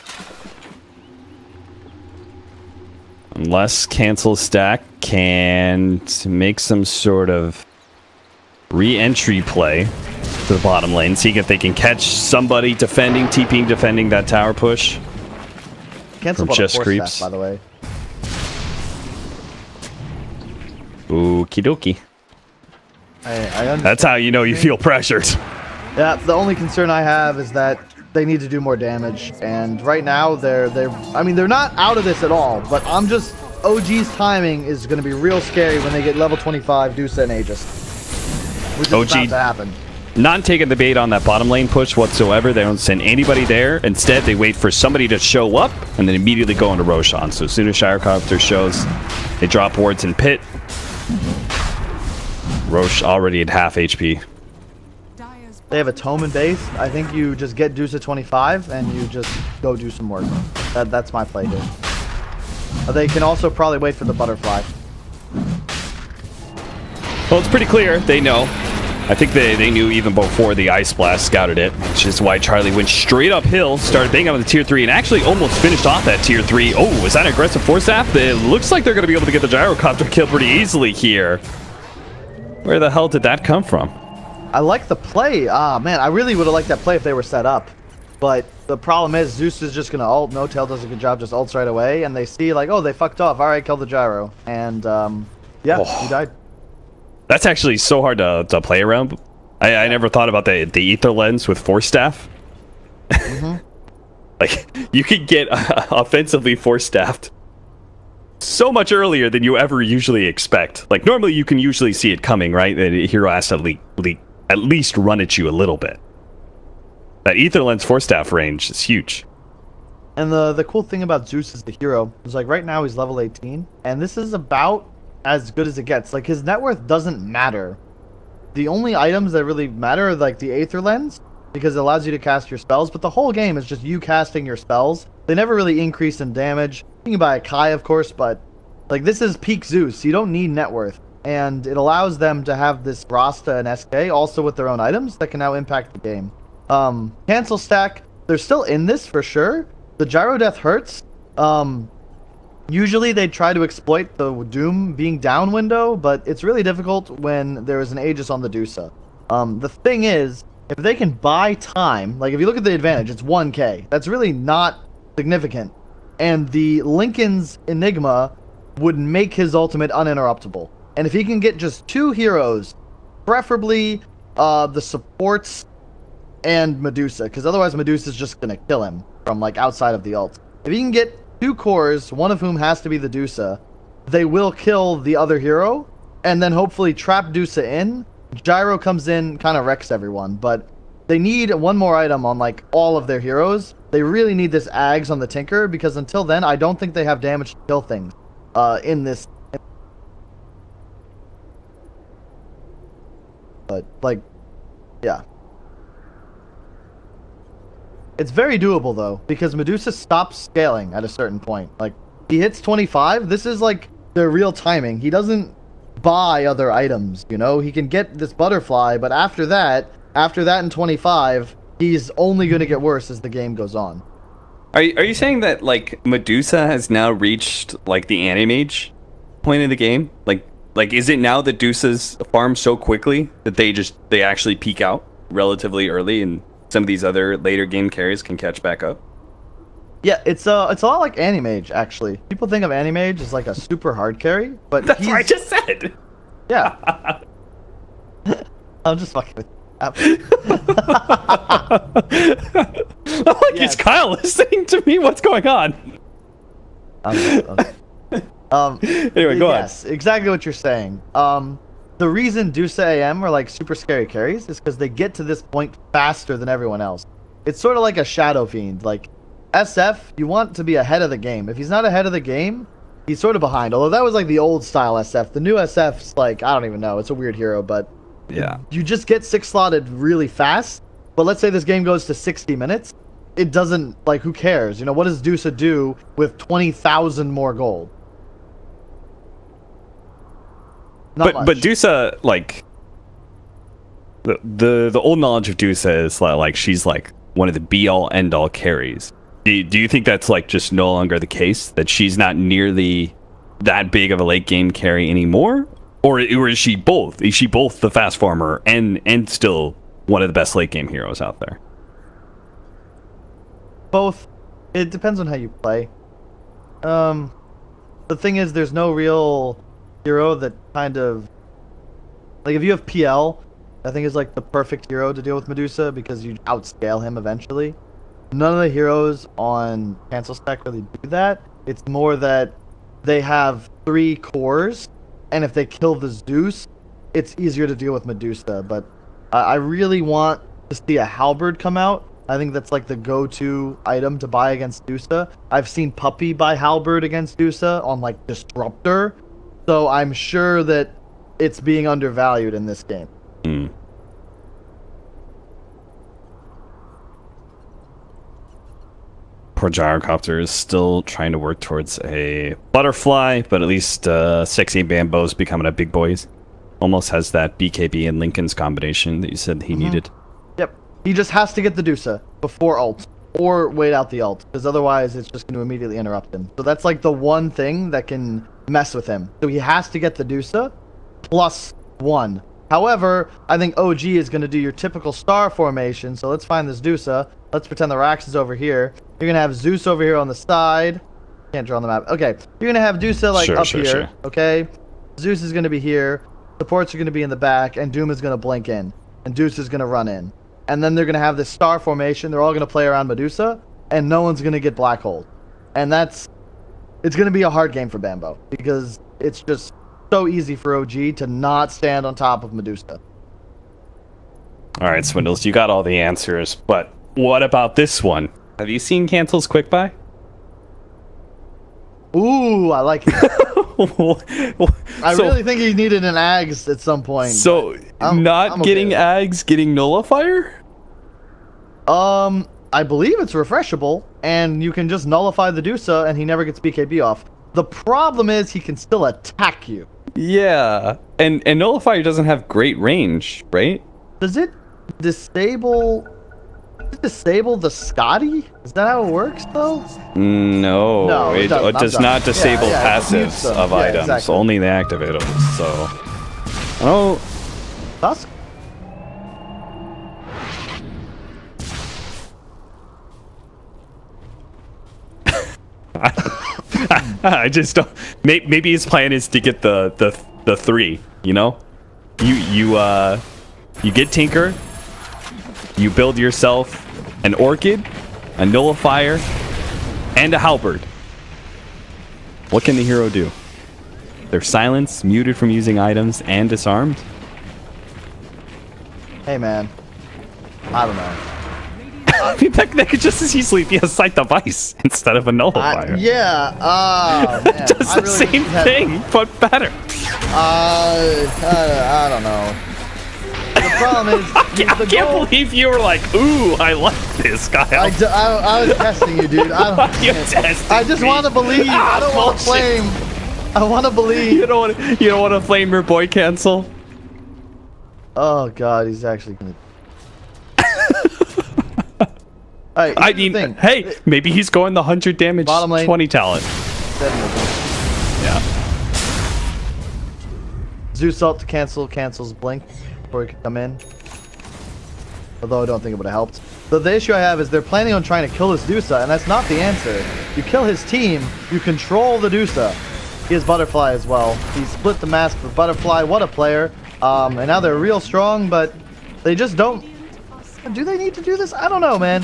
Unless Cancel Stack can make some sort of re-entry play to the bottom lane, seeing if they can catch somebody defending, TPing, defending that tower push. Cancel from just creeps, staff, by the way. Okie dokie. That's how you know you feel pressured. Yeah, the only concern I have is that they need to do more damage, and right now I mean, they're not out of this at all, but I'm just, OG's timing is going to be real scary when they get level 25 Dusa and Aegis. Which is about to happen. Not taking the bait on that bottom lane push whatsoever. They don't send anybody there. Instead, they wait for somebody to show up and then immediately go into Roshan. So as soon as Gyrocopter shows, they drop wards in pit. Rosh already at half HP. They have a tome in base. I think you just get Dusa 25 and you just go do some work. That's my play here. They can also probably wait for the butterfly. Well, it's pretty clear. They know. I think they knew even before the Ice Blast scouted it, which is why Charlie went straight uphill, started banging on the tier 3, and actually almost finished off that tier 3. Oh, is that an aggressive force staff? It looks like they're going to be able to get the gyrocopter kill pretty easily here. Where the hell did that come from? I like the play. Ah, man, I really would have liked that play if they were set up. But the problem is Zeus is just going to ult. No Tail does a good job, just ults right away. And they see, like, oh, they fucked off. All right, kill the gyro. And, yeah, he died. That's actually so hard to play around. I never thought about the ether lens with force staff. Like, you could get offensively force staffed so much earlier than you ever usually expect. Like, normally you can usually see it coming, right? The hero has to at least run at you a little bit. That ether lens force staff range is huge. And the cool thing about Zeus as the hero is, like, right now he's level 18, and this is about as good as it gets. Like, his net worth doesn't matter. The only items that really matter are, like, the Aether Lens, because it allows you to cast your spells, but the whole game is just you casting your spells. They never really increase in damage. You can buy a Kai, of course, but, like, this is peak Zeus. You don't need net worth. And it allows them to have this Rasta and SK also with their own items that can now impact the game. Cancel stack, they're still in this for sure. The Gyro Death hurts. Usually they try to exploit the Doom being down window, but it's really difficult when there is an Aegis on the Dusa. The thing is, if they can buy time, like if you look at the advantage, it's 1k. That's really not significant. And the Lincoln's Enigma would make his ultimate uninterruptible. And if he can get just 2 heroes, preferably the supports and Medusa, because otherwise Medusa's just going to kill him from like outside of the ult. If he can get 2 cores, one of whom has to be the Dusa, they will kill the other hero, and then hopefully trap Dusa in. Gyro comes in, kind of wrecks everyone, but they need one more item on like all of their heroes. They really need this Ags on the Tinker, because until then, I don't think they have damage to kill things in this. But, like, yeah. It's very doable, though, because Medusa stops scaling at a certain point. Like, he hits 25. This is, like, their real timing. He doesn't buy other items, you know? He can get this butterfly, but after that in 25, he's only going to get worse as the game goes on. Are you saying that, like, Medusa has now reached, like, the Animage point in the game? Like, is it now that Deuces farm so quickly that they actually peak out relatively early and some of these other later game carries can catch back up? Yeah, it's a lot like Animage, actually. People think of Animage as like a super hard carry, but that's what I just said. Yeah. I'm just fucking with like, is Kyle listening to me? What's going on? Anyway, go on. Yes, exactly what you're saying. The reason Dusa AM are like super scary carries is because they get to this point faster than everyone else. It's sort of like a Shadow Fiend. Like, SF, you want to be ahead of the game. If he's not ahead of the game, he's sort of behind. Although that was like the old style SF. The new SF's like, I don't even know. It's a weird hero, but yeah, you just get 6 slotted really fast. But let's say this game goes to 60 minutes. It doesn't, like, who cares? You know, what does Dusa do with 20,000 more gold? But Dusa, like, the old knowledge of Dusa is like she's like one of the be-all end-all carries. Do you think that's like just no longer the case, that she's not nearly that big of a late game carry anymore, or is she both? Is she both the fast farmer and still one of the best late game heroes out there? Both. It depends on how you play. The thing is, there's no real hero that kind of, like, if you have PL, I think is like the perfect hero to deal with Medusa, because you outscale him eventually. None of the heroes on Cancel Stack really do that. It's more that they have 3 cores, and if they kill the Zeus, it's easier to deal with Medusa. But I really want to see a Halberd come out. I think that's like the go-to item to buy against Dusa. I've seen Puppy buy Halberd against Dusa on like Disruptor, so I'm sure that it's being undervalued in this game. Mm. Poor Gyrocopter is still trying to work towards a butterfly, but at least Sexy Bambo's becoming a big boys. almost has that BKB and Lincoln's combination that you said he needed. Yep. He just has to get the Dusa before ult. Or wait out the ult. Because otherwise it's just going to immediately interrupt him. So that's like the one thing that can mess with him. So he has to get the Dusa +1. However, I think OG is going to do your typical star formation. So let's find this Dusa. Let's pretend the Rax is over here. You're going to have Zeus over here on the side. Can't draw on the map. Okay. You're going to have Dusa like up here. Okay. Zeus is going to be here. Supports are going to be in the back. And Doom is going to blink in. And Deuce is going to run in. And then they're going to have this star formation. They're all going to play around Medusa. And no one's going to get black hole. And it's going to be a hard game for Bambo. Because it's just so easy for OG to not stand on top of Medusa. All right, Swindles, you got all the answers, but what about this one? Have you seen Cancel's quick buy? Ooh, I like it. I really think he needed an Ags at some point. So, I'm getting Ags, getting Nullifier? I believe it's refreshable, and you can just nullify the Dusa, and he never gets BKB off. The problem is he can still attack you. Yeah, and Nullifier doesn't have great range, right? Does it disable the Scotty? Is that how it works, though? No, it does not disable passives of items, exactly. Only the activate them, so... Oh... That's... I just don't... Maybe his plan is to get the 3, you know? You get Tinker, you build yourself an Orchid, a Nullifier, and a Halberd. What can the hero do? They're silenced, muted from using items, and disarmed? Hey man, I don't know. I mean, that could just as easily be a sight device instead of a Nullifier. Yeah, man. Just the same thing, but better. I don't know. The problem is, I can't believe you were like, "Ooh, I like this guy." I was testing you, dude. I just want to believe. I don't want to flame. I want to believe. You don't want to flame your boy Cancel. Oh God, he's actually gonna. Right, I mean, hey, maybe he's going the 100 damage, bottom lane, 20 talent. Yeah. Zeus ult to cancels blink before he can come in. Although I don't think it would have helped. The issue I have is they're planning on trying to kill this Dusa, and that's not the answer. You kill his team, you control the Dusa. He has Butterfly as well. He split the mask for Butterfly. What a player. And now they're real strong, but they just don't... Do they need to do this? I don't know, man.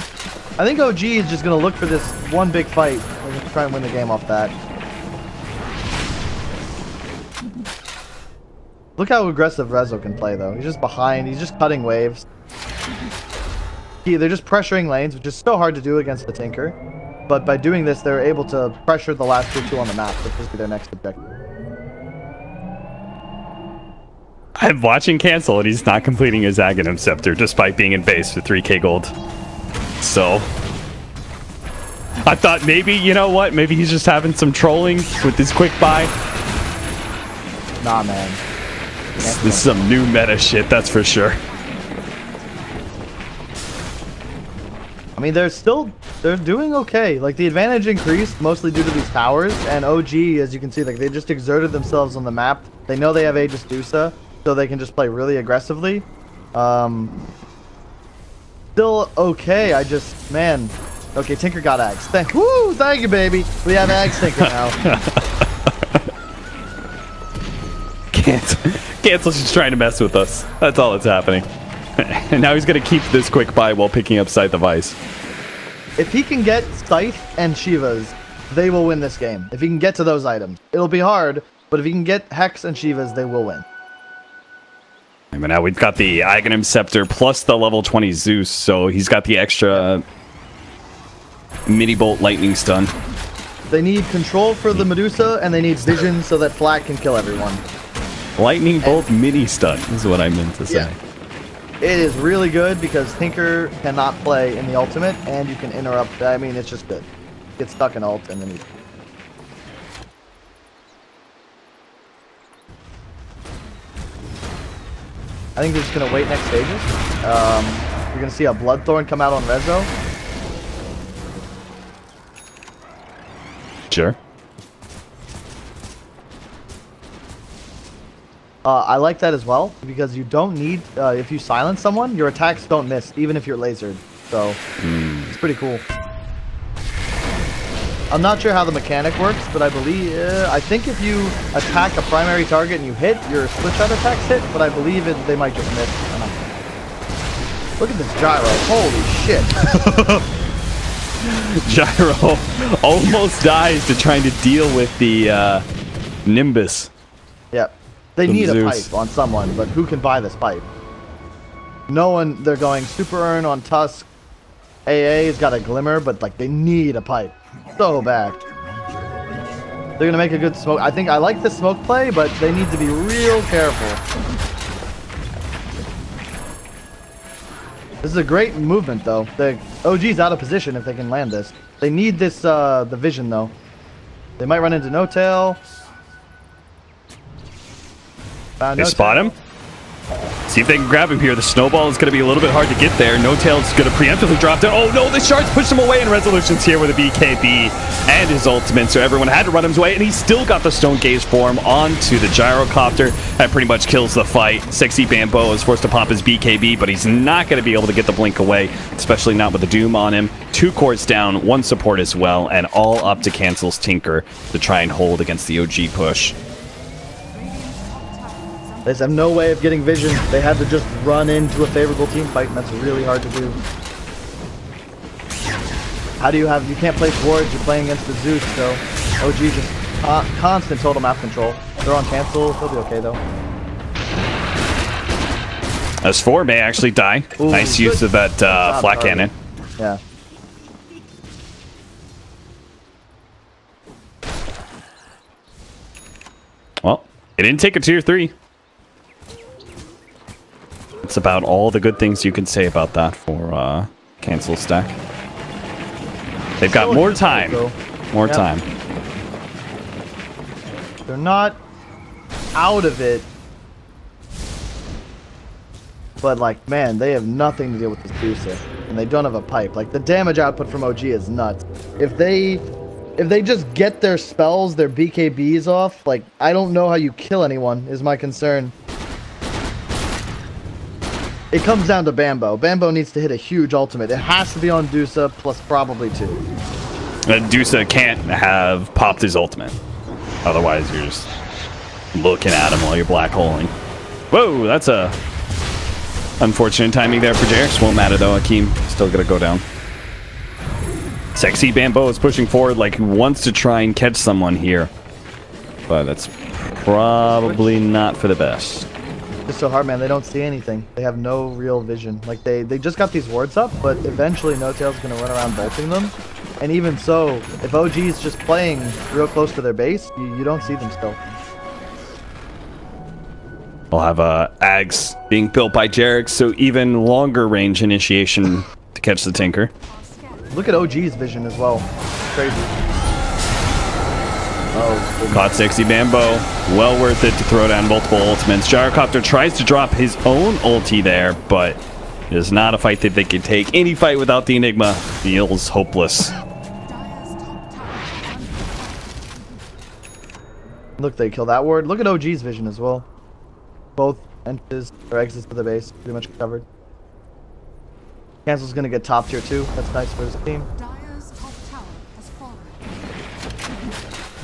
I think OG is just going to look for this one big fight and try and win the game off that. Look how aggressive Rezo can play, though. He's just behind. He's just cutting waves. They're just pressuring lanes, which is so hard to do against the Tinker. But by doing this, they're able to pressure the last 2 on the map, which is their next objective. I'm watching Cancel, and he's not completing his Aghanim Scepter, despite being in base for 3k gold. So... I thought maybe, you know what, maybe he's just having some trolling with his quick buy. Nah, man. This is some new meta shit, that's for sure. I mean, they're doing okay. Like, the advantage increased mostly due to these towers, and OG, as you can see, like, they just exerted themselves on the map. They know they have Aegis Dusa, so they can just play really aggressively. Still okay, I just, man. Okay, Tinker got Ags. Thank you, baby. We have Ags Tinker now. Cancel's just trying to mess with us. That's all that's happening. And now he's going to keep this quick buy while picking up Scythe of Ice. If he can get Scythe and Shivas, they will win this game. If he can get to those items. It'll be hard, but if he can get Hex and Shivas, they will win. But now we've got the Aghanim Scepter plus the level 20 Zeus, so he's got the extra mini bolt lightning stun. They need control for the Medusa, and they need vision so that Flat can kill everyone. Lightning bolt mini stun is what I meant to say. Yeah. It is really good because Tinker cannot play in the ultimate, and you can interrupt. I mean, it's just good. Get stuck in ult, and then you... I think they're just gonna wait next stages. You're gonna see a Bloodthorn come out on Rezo. Sure. I like that as well, because you don't need, if you silence someone, your attacks don't miss, even if you're lasered. So, it's pretty cool. I'm not sure how the mechanic works, but I believe, I think if you attack a primary target and you hit, your split shot attacks hit, but I believe they might just miss. Look at this gyro, holy shit. Gyro almost dies to trying to deal with the Nimbus. Yep. They need a pipe on someone, but who can buy this pipe? No one. They're going Super Urn on Tusk. AA's got a Glimmer, but like they need a pipe so bad. They're gonna make a good smoke. I think I like the smoke play, but they need to be real careful. This is a great movement, though. The OG's out of position if they can land this. They need this the vision, though. They might run into No Tail. They spot him. See if they can grab him here. The snowball is going to be a little bit hard to get there. No Tail's going to preemptively drop down. Oh no, the shards push him away, and Resolution's here with a BKB and his ultimate, so everyone had to run his way, and he still got the Stone Gaze form onto the Gyrocopter. That pretty much kills the fight. Sexy Bambo is forced to pop his BKB, but he's not going to be able to get the blink away, especially not with the Doom on him. 2 cores down, 1 support as well, and all up to Cancel's Tinker to try and hold against the OG push. They just have no way of getting vision. They had to just run into a favorable team fight, and that's really hard to do. How do you have... You can't place wards, you're playing against the Zeus, so OG just constant total map control. They're on cancel, they'll be okay, though. S4 may actually die. Ooh, nice use of that flat cannon. Yeah. Well, it didn't take a tier 3. It's about all the good things you can say about that for Cancel Stack. They've got more time. More time. They're not out of it. But, like, man, they have nothing to deal with this booster. And they don't have a pipe. Like, the damage output from OG is nuts. If they just get their spells, their BKBs off, like, I don't know how you kill anyone, is my concern. It comes down to Bambo. Bambo needs to hit a huge ultimate. It has to be on Dusa, plus probably 2. Dusa can't have popped his ultimate. Otherwise, you're just looking at him while you're black holing. Whoa, that's a unfortunate timing there for Jairus. Won't matter, though. Akeem still going to go down. Sexy Bambo is pushing forward like he wants to try and catch someone here. But that's probably not for the best. It's so hard, man. They don't see anything. They have no real vision. Like, they just got these wards up, but eventually No Tail's going to run around bolting them. And even so, if OG's just playing real close to their base, you don't see them still. We'll have Ags being built by Jarek, so even longer range initiation to catch the Tinker. Look at OG's vision as well. Crazy. Oh, caught Sexy Bambo. Well worth it to throw down multiple ultimates. Gyrocopter tries to drop his own ulti there, but it is not a fight that they can take. Any fight without the Enigma feels hopeless. Look, they kill that ward. Look at OG's vision as well. Both entrances or exits to the base pretty much covered. Cancel's gonna get top tier 2. That's nice for his team.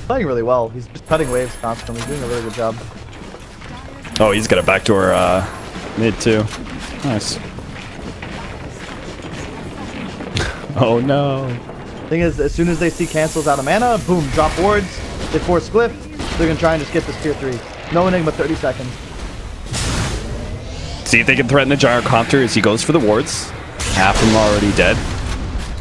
Playing really well. He's just cutting waves constantly, doing a really good job. Oh, he's got a backdoor mid too. Nice. Oh no. Thing is, as soon as they see Cancels out of mana, boom, drop wards. They force Glyph. They're gonna try and just get this tier 3. No Enigma, 30 seconds. See if they can threaten the Gyrocopter as he goes for the wards. Half of them already dead.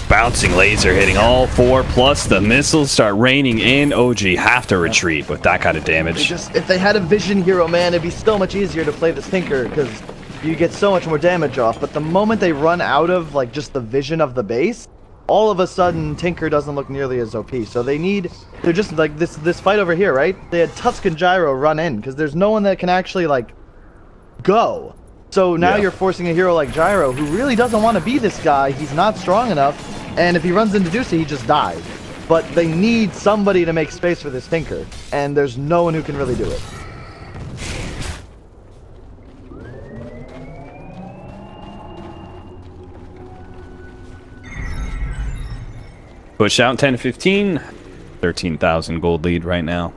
Bouncing laser hitting all 4, plus the missiles start raining in. OG have to retreat with that kind of damage. If they had a vision hero, man, it'd be so much easier to play this Tinker, because you get so much more damage off. But the moment they run out of, like, just the vision of the base, all of a sudden Tinker doesn't look nearly as OP. So they're just like this fight over here, right? They had Tusk and Gyro run in, because there's no one that can actually, like, go. So now you're forcing a hero like Gyro, who really doesn't want to be this guy. He's not strong enough, and if he runs into Dusa, he just dies. But they need somebody to make space for this Tinker, and there's no one who can really do it. Push out 10-15. 13,000 gold lead right now.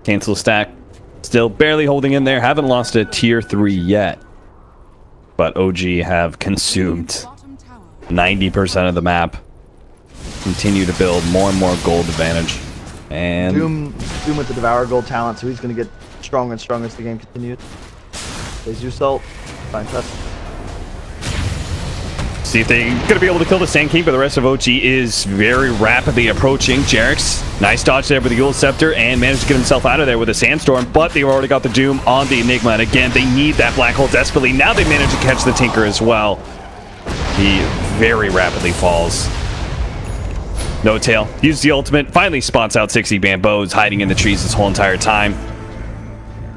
Cancel stack. Still barely holding in there. Haven't lost a tier 3 yet. But OG have consumed 90% of the map. Continue to build more and more gold advantage. And Doom with the Devour gold talent, so he's going to get stronger and stronger as the game continues. There's Zeusult. Fine touch. See if they're going to be able to kill the Sand King, but the rest of OG is very rapidly approaching. Jerix, nice dodge there with the Ghoul Scepter, and managed to get himself out of there with a Sandstorm, but they've already got the Doom on the Enigma, and again, they need that Black Hole desperately. Now they managed to catch the Tinker as well. He very rapidly falls. No Tail, uses the ultimate, finally spots out 60 Bamboos, hiding in the trees this whole entire time.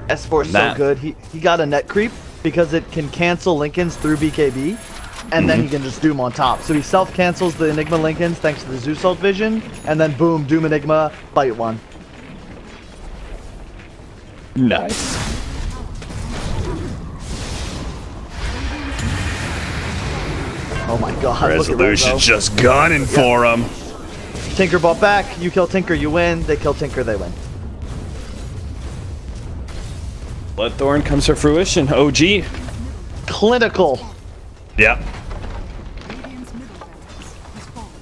S4 is so good. He got a net creep because it can cancel Lincolns through BKB. And then he can just Doom on top. So he self-cancels the Enigma Lincolns thanks to the Zeusult vision, and then boom, Doom Enigma, fight one. Nice. Oh my god. Resolution just gunning for him. Tinker bought back. You kill Tinker, you win. They kill Tinker, they win. Bloodthorn comes to fruition. OG. Clinical. Yeah.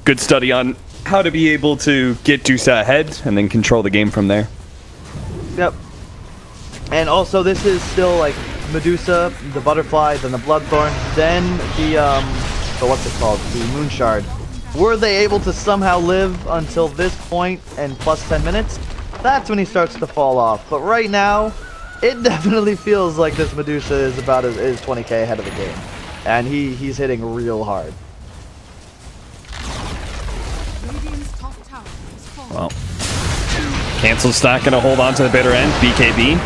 Good study on how to be able to get Dusa ahead and then control the game from there. Yep. And also this is still like Medusa, the Butterfly, then the Bloodthorn, then the what's it called? The Moonshard. Were they able to somehow live until this point and plus 10 minutes? That's when he starts to fall off. But right now, it definitely feels like this Medusa is about is 20k ahead of the game. And he's hitting real hard. Well, Cancel stack gonna hold on to the bitter end. BKB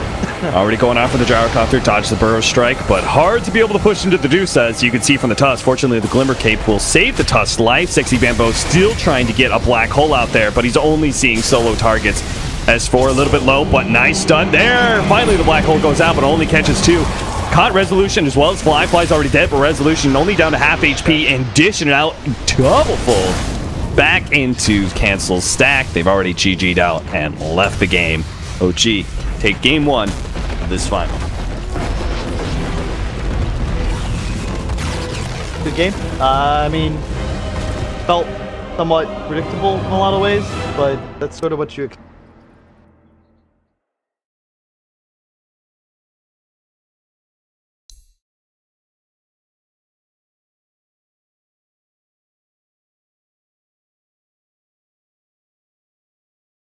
already going after the Gyrocopter, dodge the Burrow Strike, but hard to be able to push into the Dusa, as you can see from the Tusk. Fortunately, the Glimmer Cape will save the Tusk's life. Sexy Bamboo still trying to get a black hole out there, but he's only seeing solo targets. S4 a little bit low, but nice stun there. Finally, the black hole goes out, but only catches 2. Caught Resolution as well as Fly. Fly's already dead, but Resolution only down to half HP and dishing it out double full. Back into Cancel stack. They've already GG'd out and left the game. OG take game 1 of this final. Good game. I mean, felt somewhat predictable in a lot of ways, but that's sort of what you expect.